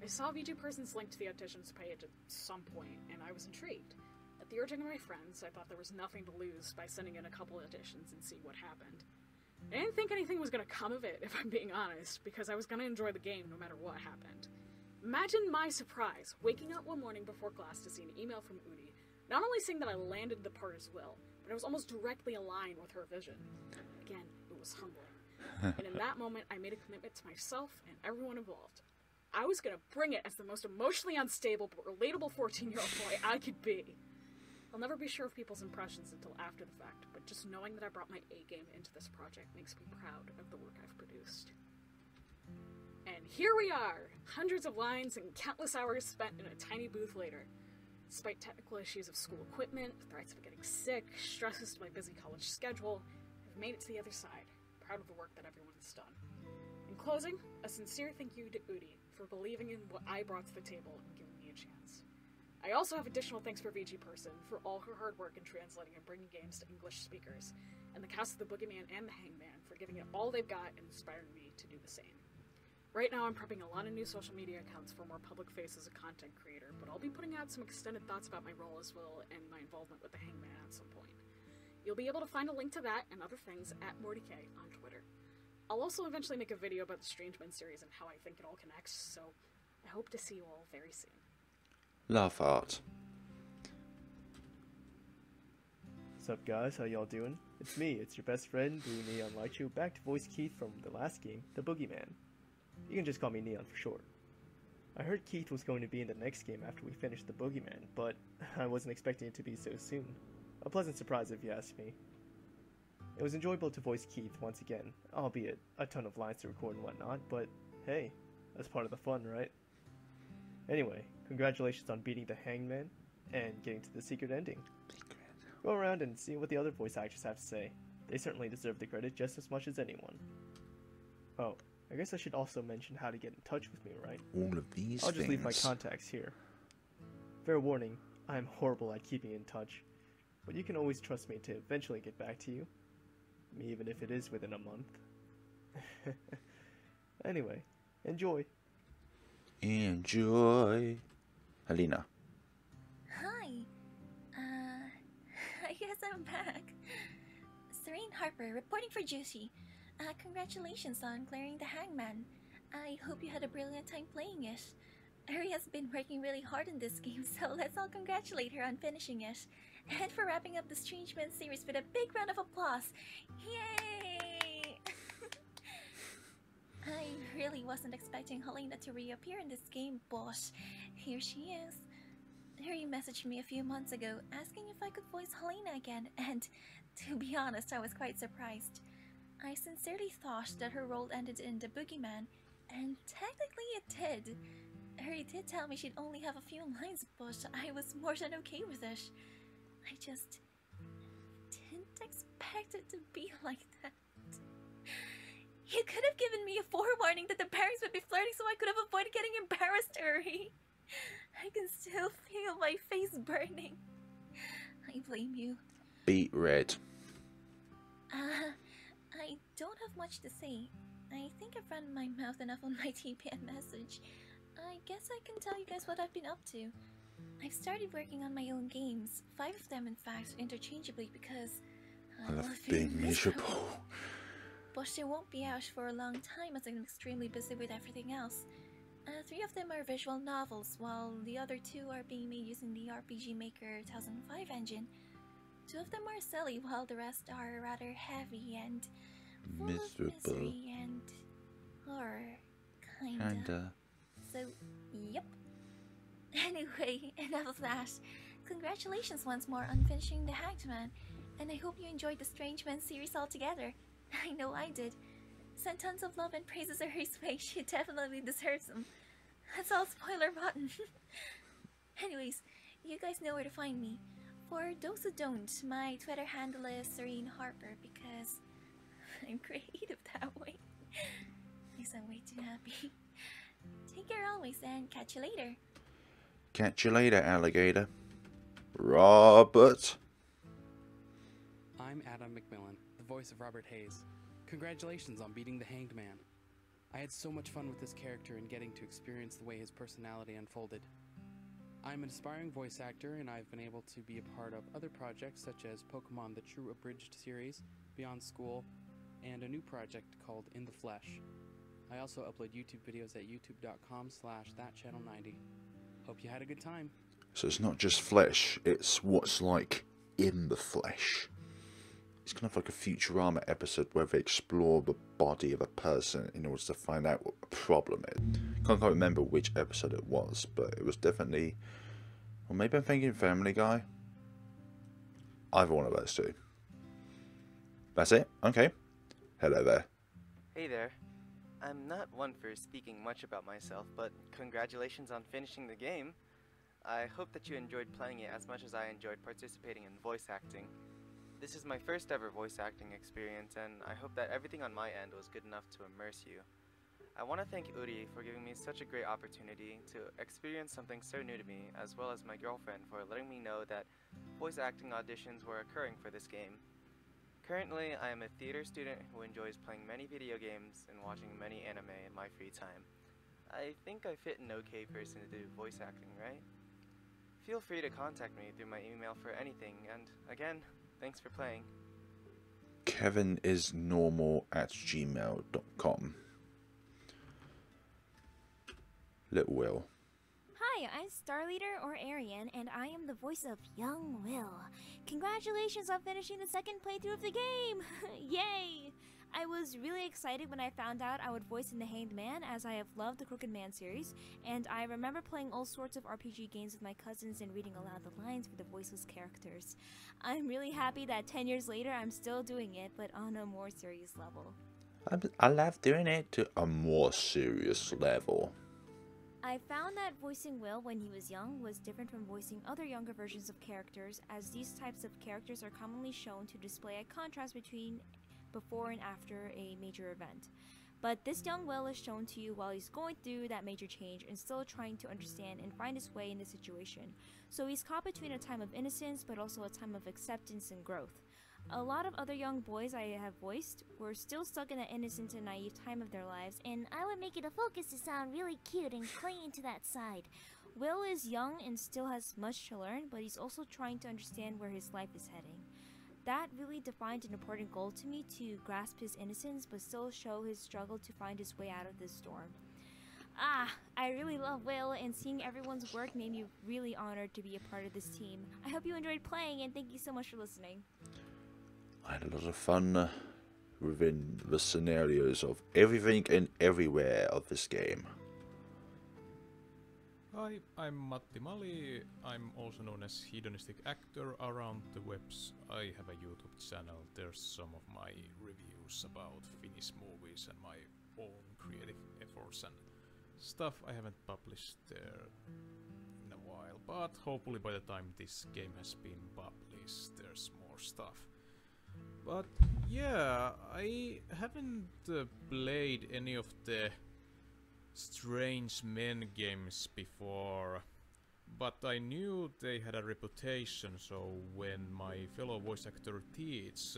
I saw vgperson's link to the auditions page at some point, and I was intrigued. At the urging of my friends, I thought there was nothing to lose by sending in a couple auditions and see what happened. I didn't think anything was going to come of it, if I'm being honest, because I was going to enjoy the game no matter what happened. Imagine my surprise, waking up one morning before class to see an email from Uri, not only saying that I landed the part as well, but I was almost directly aligned with her vision. Again, it was humbling. And in that moment, I made a commitment to myself and everyone involved. I was going to bring it as the most emotionally unstable but relatable 14-year-old boy I could be. I'll never be sure of people's impressions until after the fact, but just knowing that I brought my A-game into this project makes me proud of the work I've produced. And here we are! Hundreds of lines and countless hours spent in a tiny booth later. Despite technical issues of school equipment, threats of getting sick, stresses to my busy college schedule, I've made it to the other side, proud of the work that everyone has done. In closing, a sincere thank you to Uri for believing in what I brought to the table and giving me a chance. I also have additional thanks for vgperson for all her hard work in translating and bringing games to English speakers, and the cast of the Boogeyman and the Hangman for giving it all they've got and inspiring me to do the same. Right now I'm prepping a lot of new social media accounts for more public face as a content creator, but I'll be putting out some extended thoughts about my role as well and my involvement with the Hangman at some point. You'll be able to find a link to that and other things at MortyK on Twitter. I'll also eventually make a video about the Strange Men series and how I think it all connects, so I hope to see you all very soon. Laugh art. What's up guys, how y'all doing? It's me, it's your best friend, Blue Neon Lightshoe, back to voice Keith from the last game, the Boogeyman. You can just call me Neon for short. I heard Keith was going to be in the next game after we finished the Boogeyman, but I wasn't expecting it to be so soon. A pleasant surprise if you ask me. It was enjoyable to voice Keith once again, albeit a ton of lines to record and whatnot, but hey, that's part of the fun, right? Anyway, congratulations on beating the Hangman and getting to the secret ending. Go around and see what the other voice actors have to say. They certainly deserve the credit just as much as anyone. Oh, I guess I should also mention how to get in touch with me, right? All of these I'll just leave my things. contacts here. Fair warning, I am horrible at keeping in touch, but you can always trust me to eventually get back to you, even if it is within a month. Anyway, enjoy. Enjoy. Helena. Hi. I guess I'm back. Serene Harper, reporting for Juicy. Congratulations on clearing the Hangman. I hope you had a brilliant time playing it. Uri has been working really hard on this game, so let's all congratulate her on finishing it. And for wrapping up the Strange Men series with a big round of applause. Yay! I really wasn't expecting Helena to reappear in this game, but here she is. Uri messaged me a few months ago asking if I could voice Helena again, and to be honest, I was quite surprised. I sincerely thought that her role ended in the Boogeyman, and technically it did. Uri did tell me she'd only have a few lines, but I was more than okay with it. I just didn't expect it to be like that. You could have given me a forewarning that the parents would be flirting so I could have avoided getting embarrassed, Uri. I can still feel my face burning. I blame you. Beat red. I don't have much to say. I think I've run my mouth enough on my TPN message. I guess I can tell you guys what I've been up to. I've started working on my own games, 5 of them in fact, interchangeably because I love being miserable. But they won't be out for a long time as I'm extremely busy with everything else. 3 of them are visual novels, while the other 2 are being made using the RPG Maker 2005 engine. 2 of them are silly, while the rest are rather heavy and full of misery and horror, kinda. So, yep. Anyway, enough of that. Congratulations once more on finishing The Hanged Man, and I hope you enjoyed the Strange Men series altogether. I know I did. Send tons of love and praises Uri's way, she definitely deserves them. That's all spoiler button. Anyways, you guys know where to find me. For those who don't, my Twitter handle is Serene Harper because I'm creative that way. Guess I'm way too happy. Take care always and catch you later. Catch you later, alligator. Robert. I'm Adam McMillan, the voice of Robert Hayes. Congratulations on beating the Hanged Man. I had so much fun with this character and getting to experience the way his personality unfolded. I'm an aspiring voice actor, and I've been able to be a part of other projects such as Pokemon The True Abridged series, Beyond School, and a new project called In the Flesh. I also upload YouTube videos at youtube.com/thatchannel90. Hope you had a good time. So it's not just flesh, it's what's like in the flesh. It's kind of like a Futurama episode where they explore the body of a person in order to find out what the problem is. Can't quite remember which episode it was, but it was definitely... Or maybe I'm thinking Family Guy. Either one of those two. That's it? Okay. Hello there. Hey there. I'm not one for speaking much about myself, but congratulations on finishing the game. I hope that you enjoyed playing it as much as I enjoyed participating in voice acting. This is my first ever voice acting experience, and I hope that everything on my end was good enough to immerse you. I want to thank Uri for giving me such a great opportunity to experience something so new to me, as well as my girlfriend for letting me know that voice acting auditions were occurring for this game. Currently, I am a theater student who enjoys playing many video games and watching many anime in my free time. I think I fit an okay person to do voice acting, right? Feel free to contact me through my email for anything, and again, thanks for playing. kevinisnormal@gmail.com. Little Will. Hi, I'm Starleader or Arian, and I am the voice of Young Will. Congratulations on finishing the second playthrough of the game! Yay! I was really excited when I found out I would voice in The Hanged Man, as I have loved the Crooked Man series, and I remember playing all sorts of RPG games with my cousins and reading aloud the lines for the voiceless characters. I'm really happy that 10 years later I'm still doing it, but on a more serious level. I love doing it to a more serious level. I found that voicing Will when he was young was different from voicing other younger versions of characters, as these types of characters are commonly shown to display a contrast between before and after a major event. But this young Will is shown to you while he's going through that major change and still trying to understand and find his way in the situation. So he's caught between a time of innocence but also a time of acceptance and growth. A lot of other young boys I have voiced were still stuck in that innocent and naive time of their lives, and I would make it a focus to sound really cute and clinging to that side. Will is young and still has much to learn, but he's also trying to understand where his life is heading. That really defined an important goal to me, to grasp his innocence but still show his struggle to find his way out of this storm. I really love Will, and seeing everyone's work made me really honored to be a part of this team. I hope you enjoyed playing, and thank you so much for listening. I had a lot of fun within the scenarios of everything and everywhere of this game. Hi, I'm Matti Mali. I'm also known as hedonistic actor around the webs. I have a YouTube channel. There's some of my reviews about Finnish movies and my own creative efforts and stuff I haven't published there in a while. But hopefully by the time this game has been published, there's more stuff. But yeah, I haven't played any of the Strange Men games before, but I knew they had a reputation, so when my fellow voice actor Teach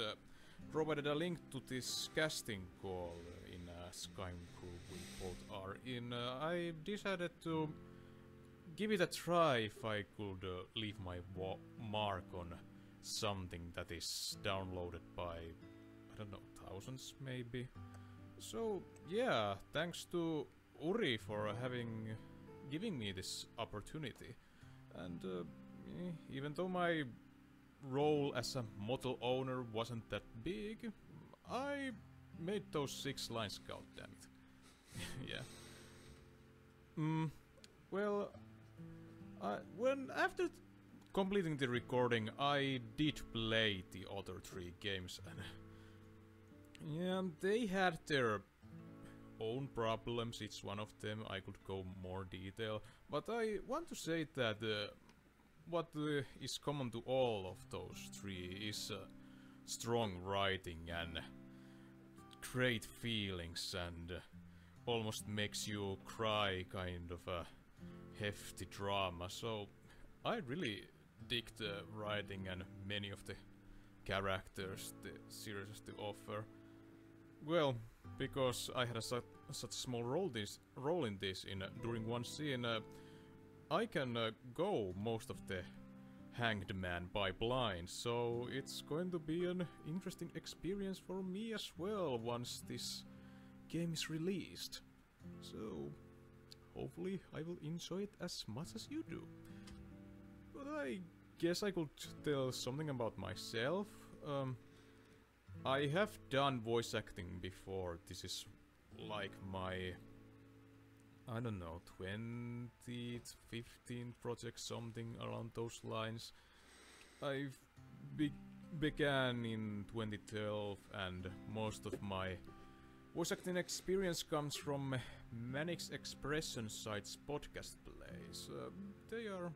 provided a link to this casting call in a Skype group we both are in, I decided to give it a try if I could leave my mark on something that is downloaded by, I don't know, thousands maybe. So yeah, thanks to Uri for giving me this opportunity. And even though my role as a model owner wasn't that big, I made those 6 lines count, damn it. Yeah. Well, when after completing the recording, I did play the other 3 games, and yeah, they had their own problems. Each one of them, I could go more detail, but I want to say that what is common to all of those 3 is strong writing and great feelings, and almost makes you cry kind of a hefty drama. So I really dig the writing and many of the characters the series has to offer. Well, because I had such a small role in this during one scene, I can go most of the hanged man by blind, so it's going to be an interesting experience for me as well once this game is released. So hopefully I will enjoy it as much as you do. But I guess I could tell something about myself. I have done voice acting before. This is like my, I don't know, 20th, 15th project, something around those lines. I began in 2012, and most of my voice acting experience comes from Manix Expression site's podcast plays. They are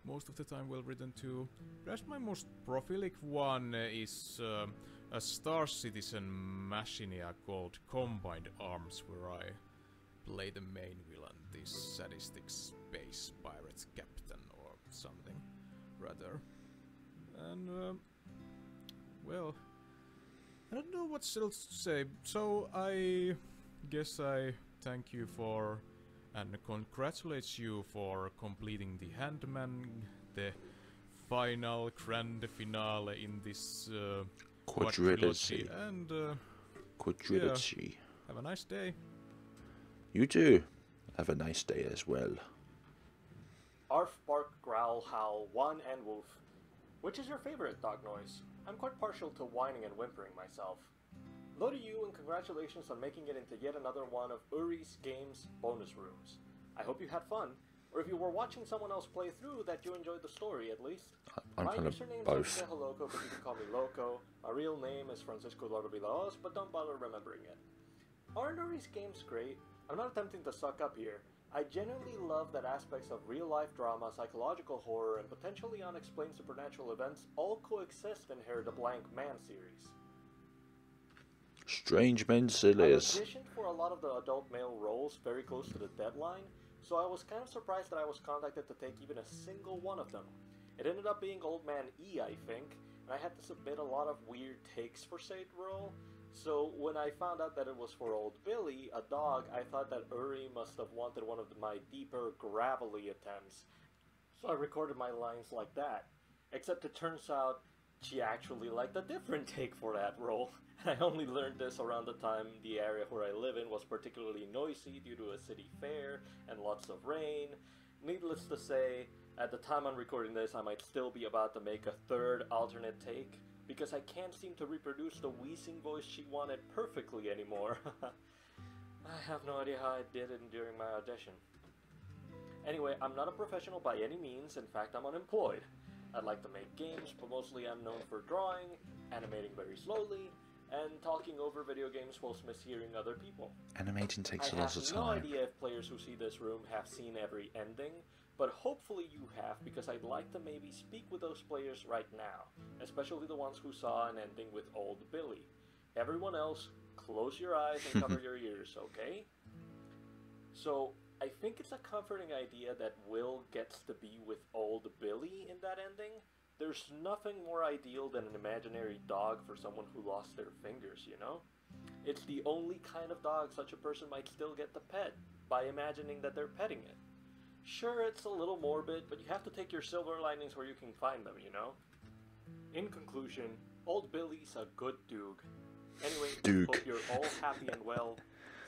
most of the time well written too. Perhaps my most prolific one is a Star Citizen machinea called Combined Arms, where I play the main villain, the sadistic space pirate captain or something, rather. And, well, I don't know what else to say, so I guess I thank you for and congratulate you for completing the Handman, the final grand finale in this quadrilogy, and Quadrilogy. Yeah, have a nice day. You too. Have a nice day as well. Arf, bark, growl, howl, whine, and woof. Which is your favorite dog noise? I'm quite partial to whining and whimpering myself. Hello to you, and congratulations on making it into yet another one of Uri Games bonus rooms. I hope you had fun, or if you were watching someone else play through, that you enjoyed the story at least. My username is Francisco Loco, but you can call me Loco. My real name is Francisco Lorbilaos, but don't bother remembering it. Aren't Uri's games great? I'm not attempting to suck up here. I genuinely love that aspects of real-life drama, psychological horror, and potentially unexplained supernatural events all coexist in Hair the Blank Man series. Strange Men series. I auditioned for a lot of the adult male roles very close to the deadline, so I was kind of surprised that I was contacted to take even a single one of them. It ended up being Old Man E, I think, and I had to submit a lot of weird takes for said role. So when I found out that it was for Old Billy, a dog, I thought that Uri must have wanted one of my deeper, gravelly attempts. So I recorded my lines like that. Except it turns out she actually liked a different take for that role. And I only learned this around the time the area where I live in was particularly noisy due to a city fair and lots of rain. Needless to say, at the time I'm recording this, I might still be about to make a third alternate take, because I can't seem to reproduce the wheezing voice she wanted perfectly anymore. I have no idea how I did it during my audition. Anyway, I'm not a professional by any means. In fact, I'm unemployed. I'd like to make games, but mostly I'm known for drawing, animating very slowly, and talking over video games whilst mishearing other people. Animating takes a lot of time. I have no idea if players who see this room have seen every ending, but hopefully you have, because I'd like to maybe speak with those players right now, especially the ones who saw an ending with Old Billy. Everyone else, close your eyes and cover your ears, okay? So, I think it's a comforting idea that Will gets to be with Old Billy in that ending. There's nothing more ideal than an imaginary dog for someone who lost their fingers, you know? It's the only kind of dog such a person might still get to pet, by imagining that they're petting it. Sure, it's a little morbid, but you have to take your silver linings where you can find them, you know? In conclusion, Old Billy's a good dude. Anyway, hope you're all happy and well.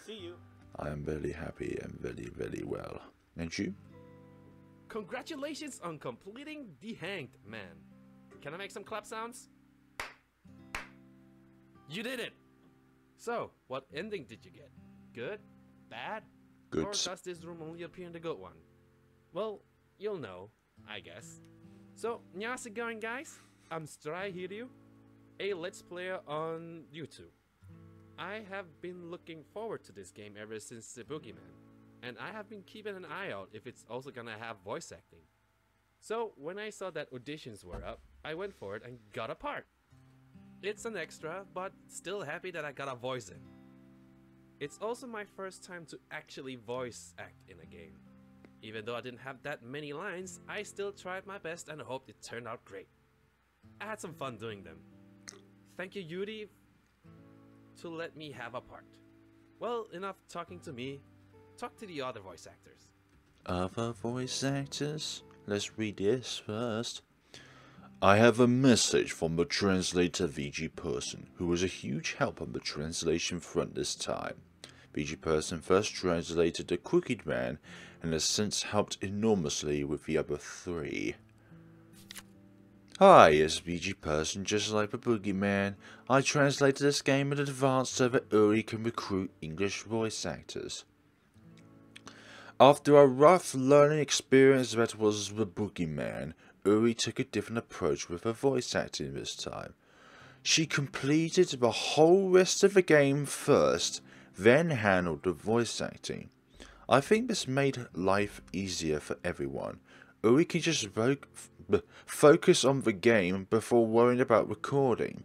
See you! I am very happy and very well. And you? Congratulations on completing The Hanged Man. Can I make some clap sounds? You did it! So, what ending did you get? Good? Bad? Good. Or does this room only appear in the good one? Well, you'll know, I guess. So, how's it going, guys? I'm Stray Hiryu, a Let's Player on YouTube. I have been looking forward to this game ever since the Boogeyman, and I have been keeping an eye out if it's also gonna have voice acting. So, when I saw that auditions were up, I went for it and got a part. It's an extra, but still happy that I got a voice in. It's also my first time to actually voice act in a game. Even though I didn't have that many lines, I still tried my best and hoped it turned out great. I had some fun doing them. Thank you, Uri, to let me have a part. Well, enough talking to me. Talk to the other voice actors. Other voice actors? Let's read this first. I have a message from the translator vgperson, who was a huge help on the translation front this time. vgperson first translated The Crooked Man and has since helped enormously with the other 3. Hi, it's vgperson. Just like the Boogeyman, I translated this game in advance so that Uri can recruit English voice actors. After a rough learning experience that was the Boogeyman, Uri took a different approach with her voice acting this time. She completed the whole rest of the game first, then handled the voice acting. I think this made life easier for everyone. Uri can just focus on the game before worrying about recording,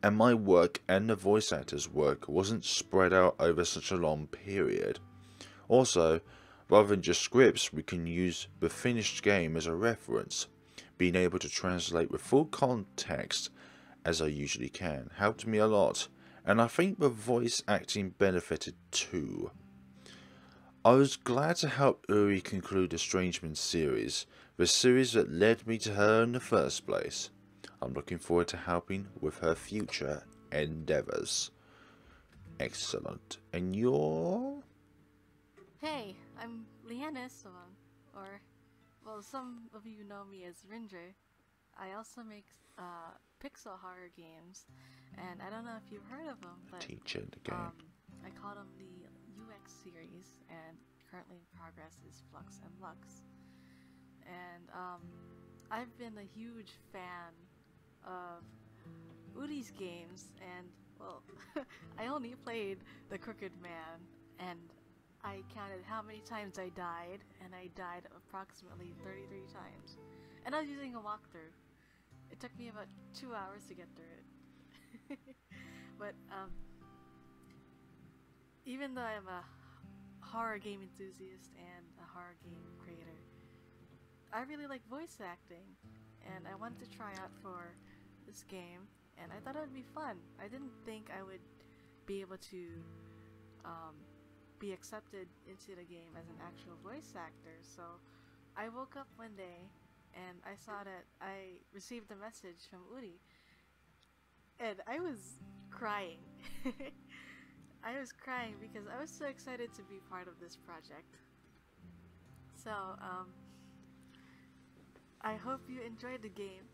and my work and the voice actor's work wasn't spread out over such a long period. Also, rather than just scripts, we can use the finished game as a reference. Being able to translate with full context, as I usually can, helped me a lot, and I think the voice acting benefited too. I was glad to help Uri conclude the Strangeman series, the series that led me to her in the first place. I'm looking forward to helping with her future endeavours. Excellent. And you're? Hey, I'm Leanna, or, well, some of you know me as Ringer. I also make pixel horror games, and I don't know if you've heard of them, but Teacher the game. I call them the UX series, and currently in progress is Flux and Lux. And I've been a huge fan of Uri's games, and well, I only played The Crooked Man, and I counted how many times I died, and I died approximately 33 times. And I was using a walkthrough. It took me about 2 hours to get through it. But even though I'm a horror game enthusiast and a horror game creator, I really like voice acting, and I wanted to try out for this game, and I thought it would be fun. I didn't think I would be able to be accepted into the game as an actual voice actor, so I woke up one day and I saw that I received a message from Uri, and I was crying. I was crying because I was so excited to be part of this project. So, I hope you enjoyed the game.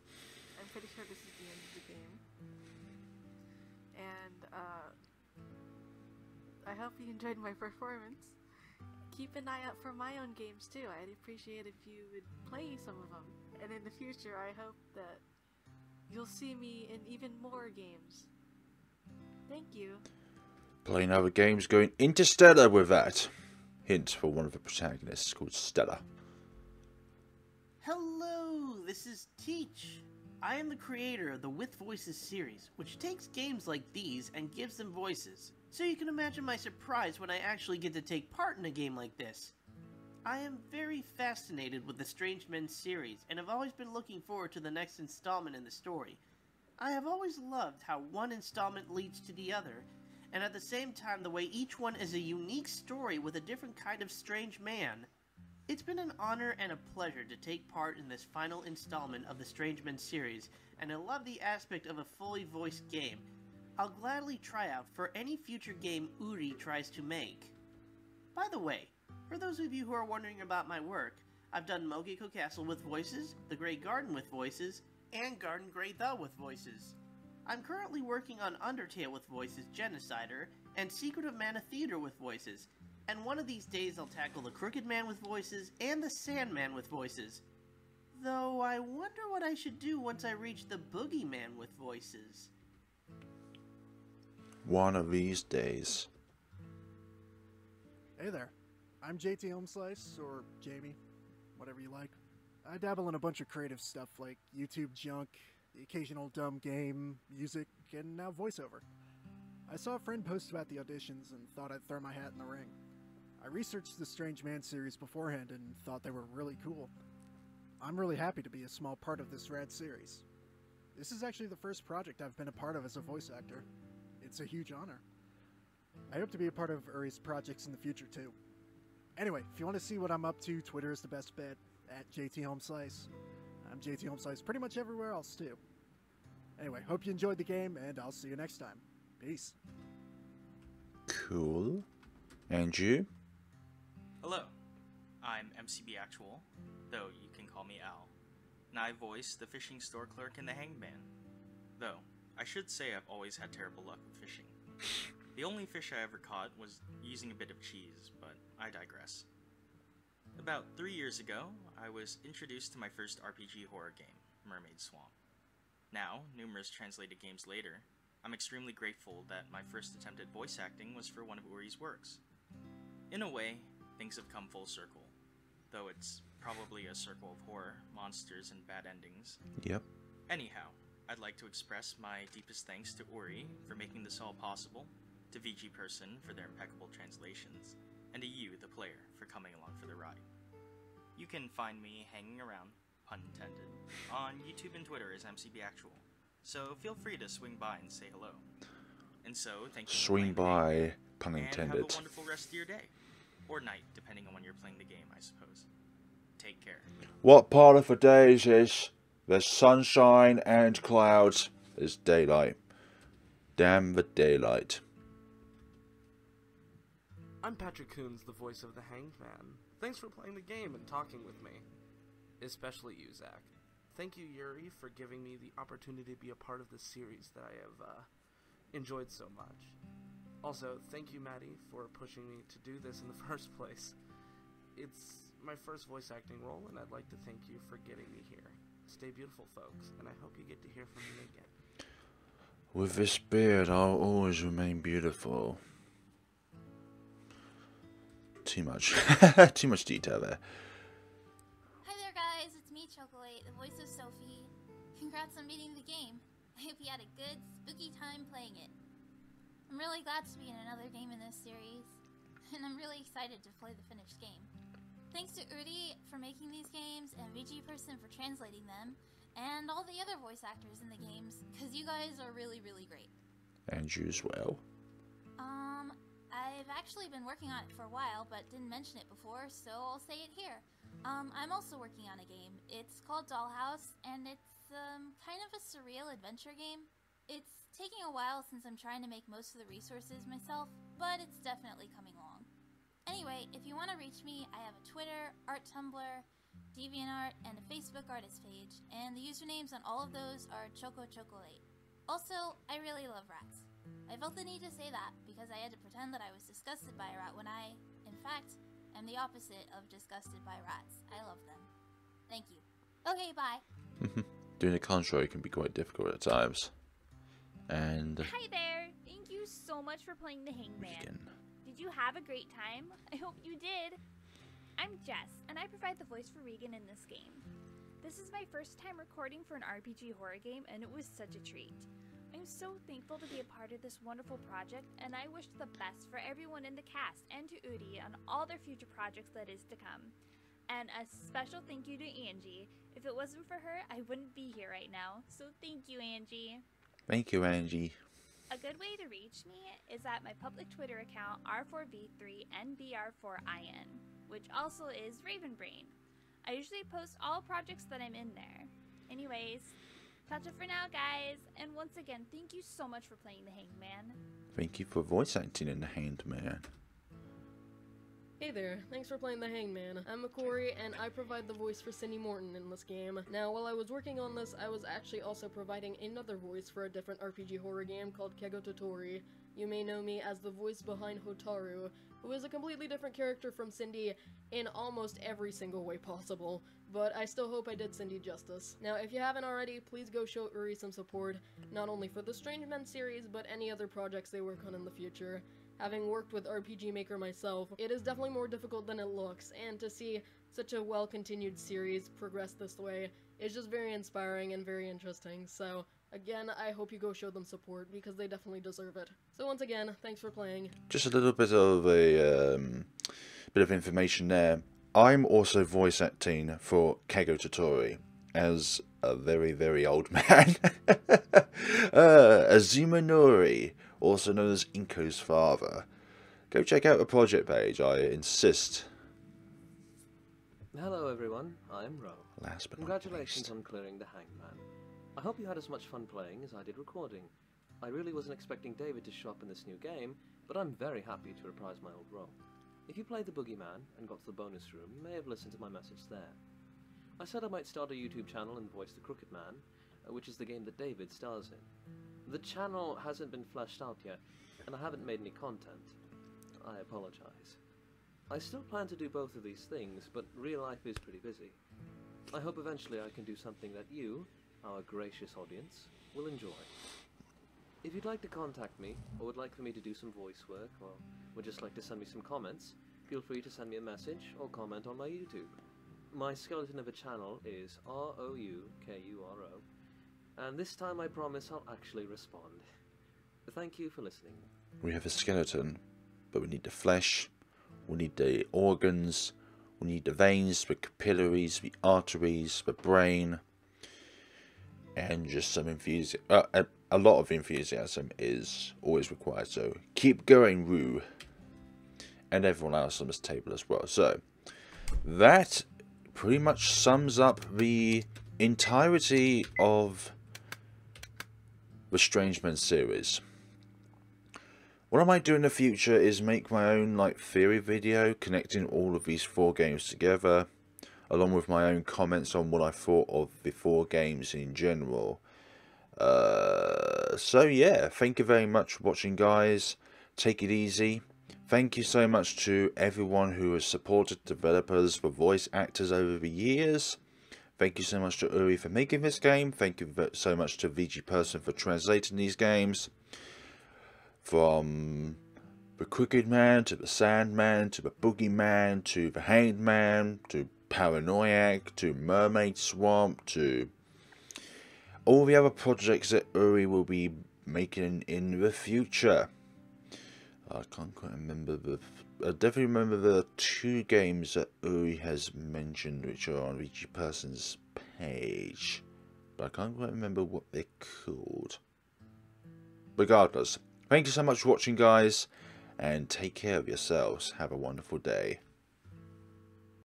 I'm pretty sure this is the end of the game. And, I hope you enjoyed my performance. Keep an eye out for my own games too. I'd appreciate if you would play some of them. And in the future, I hope that you'll see me in even more games. Thank you. Playing other games, going interstellar with that. Hint for one of the protagonists called Stella. Hello, this is Teach. I am the creator of the With Voices series, which takes games like these and gives them voices. So you can imagine my surprise when I actually get to take part in a game like this. I am very fascinated with the Strange Men series, and have always been looking forward to the next installment in the story. I have always loved how one installment leads to the other, and at the same time the way each one is a unique story with a different kind of strange man. It's been an honor and a pleasure to take part in this final installment of the Strange Men series, and I love the aspect of a fully voiced game. I'll gladly try out for any future game Uri tries to make. By the way, for those of you who are wondering about my work, I've done Mogeko Castle with voices, The Grey Garden with voices, and Garden Grey Thou with voices. I'm currently working on Undertale with voices, Genocider, and Secret of Mana Theater with voices, and one of these days I'll tackle the Crooked Man with voices and the Sandman with voices. Though I wonder what I should do once I reach the Boogeyman with voices. One of these days. Hey there, I'm JT Homeslice, or Jamie, whatever you like. I dabble in a bunch of creative stuff like YouTube junk, the occasional dumb game, music, and now voiceover. I saw a friend post about the auditions and thought I'd throw my hat in the ring. I researched the Strange Man series beforehand and thought they were really cool. I'm really happy to be a small part of this rad series. This is actually the first project I've been a part of as a voice actor. It's a huge honor. I hope to be a part of Uri's projects in the future too. Anyway, if you want to see what I'm up to, Twitter is the best bet, at JT Homeslice. I'm JT Homeslice pretty much everywhere else too. Anyway, hope you enjoyed the game, and I'll see you next time. Peace. Cool. And you? Hello, I'm MCB Actual, though you can call me Al, and I voice the fishing store clerk in The Hanged Man. Though, I should say I've always had terrible luck with fishing. The only fish I ever caught was using a bit of cheese, but I digress. About 3 years ago, I was introduced to my first RPG horror game, Mermaid Swamp. Now, numerous translated games later, I'm extremely grateful that my first attempt at voice acting was for one of Uri's works. In a way, things have come full circle, though it's probably a circle of horror, monsters, and bad endings. Yep. Anyhow, I'd like to express my deepest thanks to Uri for making this all possible, to vgperson for their impeccable translations, and to you, the player, for coming along for the ride. You can find me hanging around, pun intended, on YouTube and Twitter as MCB Actual, so feel free to swing by and say hello. And so, thank you Swing by, pun and intended. have a wonderful rest of your day. Or night, depending on when you're playing the game, I suppose. Take care. What part of the days is there's sunshine and clouds, there's daylight. Damn the daylight. I'm Patrick Coons, the voice of the Hanged Man. Thanks for playing the game and talking with me. Especially you, Zach. Thank you, Uri, for giving me the opportunity to be a part of this series that I have enjoyed so much. Also, thank you, Maddie, for pushing me to do this in the first place. It's my first voice acting role, and I'd like to thank you for getting me here. Stay beautiful, folks, and I hope you get to hear from me again. With this beard, I'll always remain beautiful. Too much. Too much detail there. Hi there, guys. It's me, Chocolate, the voice of Sophie. Congrats on beating the game. I hope you had a good, spooky time playing it. I'm really glad to be in another game in this series, and I'm really excited to play the finished game. Thanks to Uri for making these games, and vgperson for translating them, and all the other voice actors in the games, because you guys are really, really great. And you as well. I've actually been working on it for a while, but didn't mention it before, so I'll say it here. I'm also working on a game. It's called Dollhouse, and it's kind of a surreal adventure game. It's taking a while since I'm trying to make most of the resources myself, but it's definitely coming along. Anyway, if you want to reach me, I have a Twitter, Art Tumblr, DeviantArt, and a Facebook artist page, and the usernames on all of those are ChocoChocolate. Also, I really love rats. I felt the need to say that because I had to pretend that I was disgusted by a rat when I, in fact, am the opposite of disgusted by rats. I love them. Thank you. Okay, bye. Doing the contrary can be quite difficult at times. And Hi there! Thank you so much for playing the Hangman. Did you have a great time? I hope you did! I'm Jess, and I provide the voice for Regan in this game. This is my first time recording for an RPG horror game, and it was such a treat. I'm so thankful to be a part of this wonderful project, and I wish the best for everyone in the cast and to Uri on all their future projects that is to come. And a special thank you to Angie. If it wasn't for her, I wouldn't be here right now, so thank you, Angie. thank you, Angie. A good way to reach me is at my public Twitter account R4V3NBR4IN, which also is Ravenbrain. I usually post all projects that I'm in there. Anyways, that's it for now, guys, and once again, thank you so much for playing the Hangman. Thank you for voice acting in The Hanged Man. Hey there, thanks for playing the Hangman. I'm McCory, and I provide the voice for Cindy Morton in this game. Now, while I was working on this, I was actually also providing another voice for a different RPG horror game called Kego Totori. You may know me as the voice behind Hotaru, who is a completely different character from Cindy in almost every single way possible, but I still hope I did Cindy justice. Now, if you haven't already, please go show Uri some support, not only for the Strange Men series, but any other projects they work on in the future. Having worked with RPG Maker myself, it is definitely more difficult than it looks, and to see such a well-continued series progress this way is just very inspiring and very interesting, so again, I hope you go show them support, because they definitely deserve it. So once again, thanks for playing. Just a little bit of a bit of information there. I'm also voice acting for Kego Totori as a very, very old man. Azumanori, also known as Inko's father. Go check out the project page, I insist. Hello everyone, I'm Ro. Last but not Congratulations on clearing the Hangman. I hope you had as much fun playing as I did recording. I really wasn't expecting David to show up in this new game, but I'm very happy to reprise my old role. If you played the Boogeyman and got to the bonus room, you may have listened to my message there. I said I might start a YouTube channel and voice the Crooked Man, which is the game that David stars in. The channel hasn't been fleshed out yet, and I haven't made any content. I apologize. I still plan to do both of these things, but real life is pretty busy. I hope eventually I can do something that you, our gracious audience, will enjoy. If you'd like to contact me, or would like for me to do some voice work, or would just like to send me some comments, feel free to send me a message or comment on my YouTube. My skeleton of a channel is ROUKURO, and this time I promise I'll actually respond. Thank you for listening. We have a skeleton, but we need the flesh, we need the organs, we need the veins, the capillaries, the arteries, the brain, and just some enthusiasm. A lot of enthusiasm is always required, so keep going, Rue. And everyone else on this table as well. So, that pretty much sums up the entirety of the Strange Men series. What I might do in the future is make my own theory video connecting all of these 4 games together, along with my own comments on what I thought of the 4 games in general. So yeah, thank you very much for watching, guys. Take it easy. Thank you so much to everyone who has supported developers for voice actors over the years. Thank you so much to Uri for making this game. Thank you so much to vgperson for translating these games. From the Crooked Man, to the Sandman, to the Boogeyman, to the Hanged Man, to Paranoiac, to Mermaid Swamp, to all the other projects that Uri will be making in the future. I can't quite remember I definitely remember the 2 games that Uri has mentioned, which are on vgperson's page, but I can't quite remember what they're called. Regardless, thank you so much for watching, guys, and take care of yourselves. Have a wonderful day.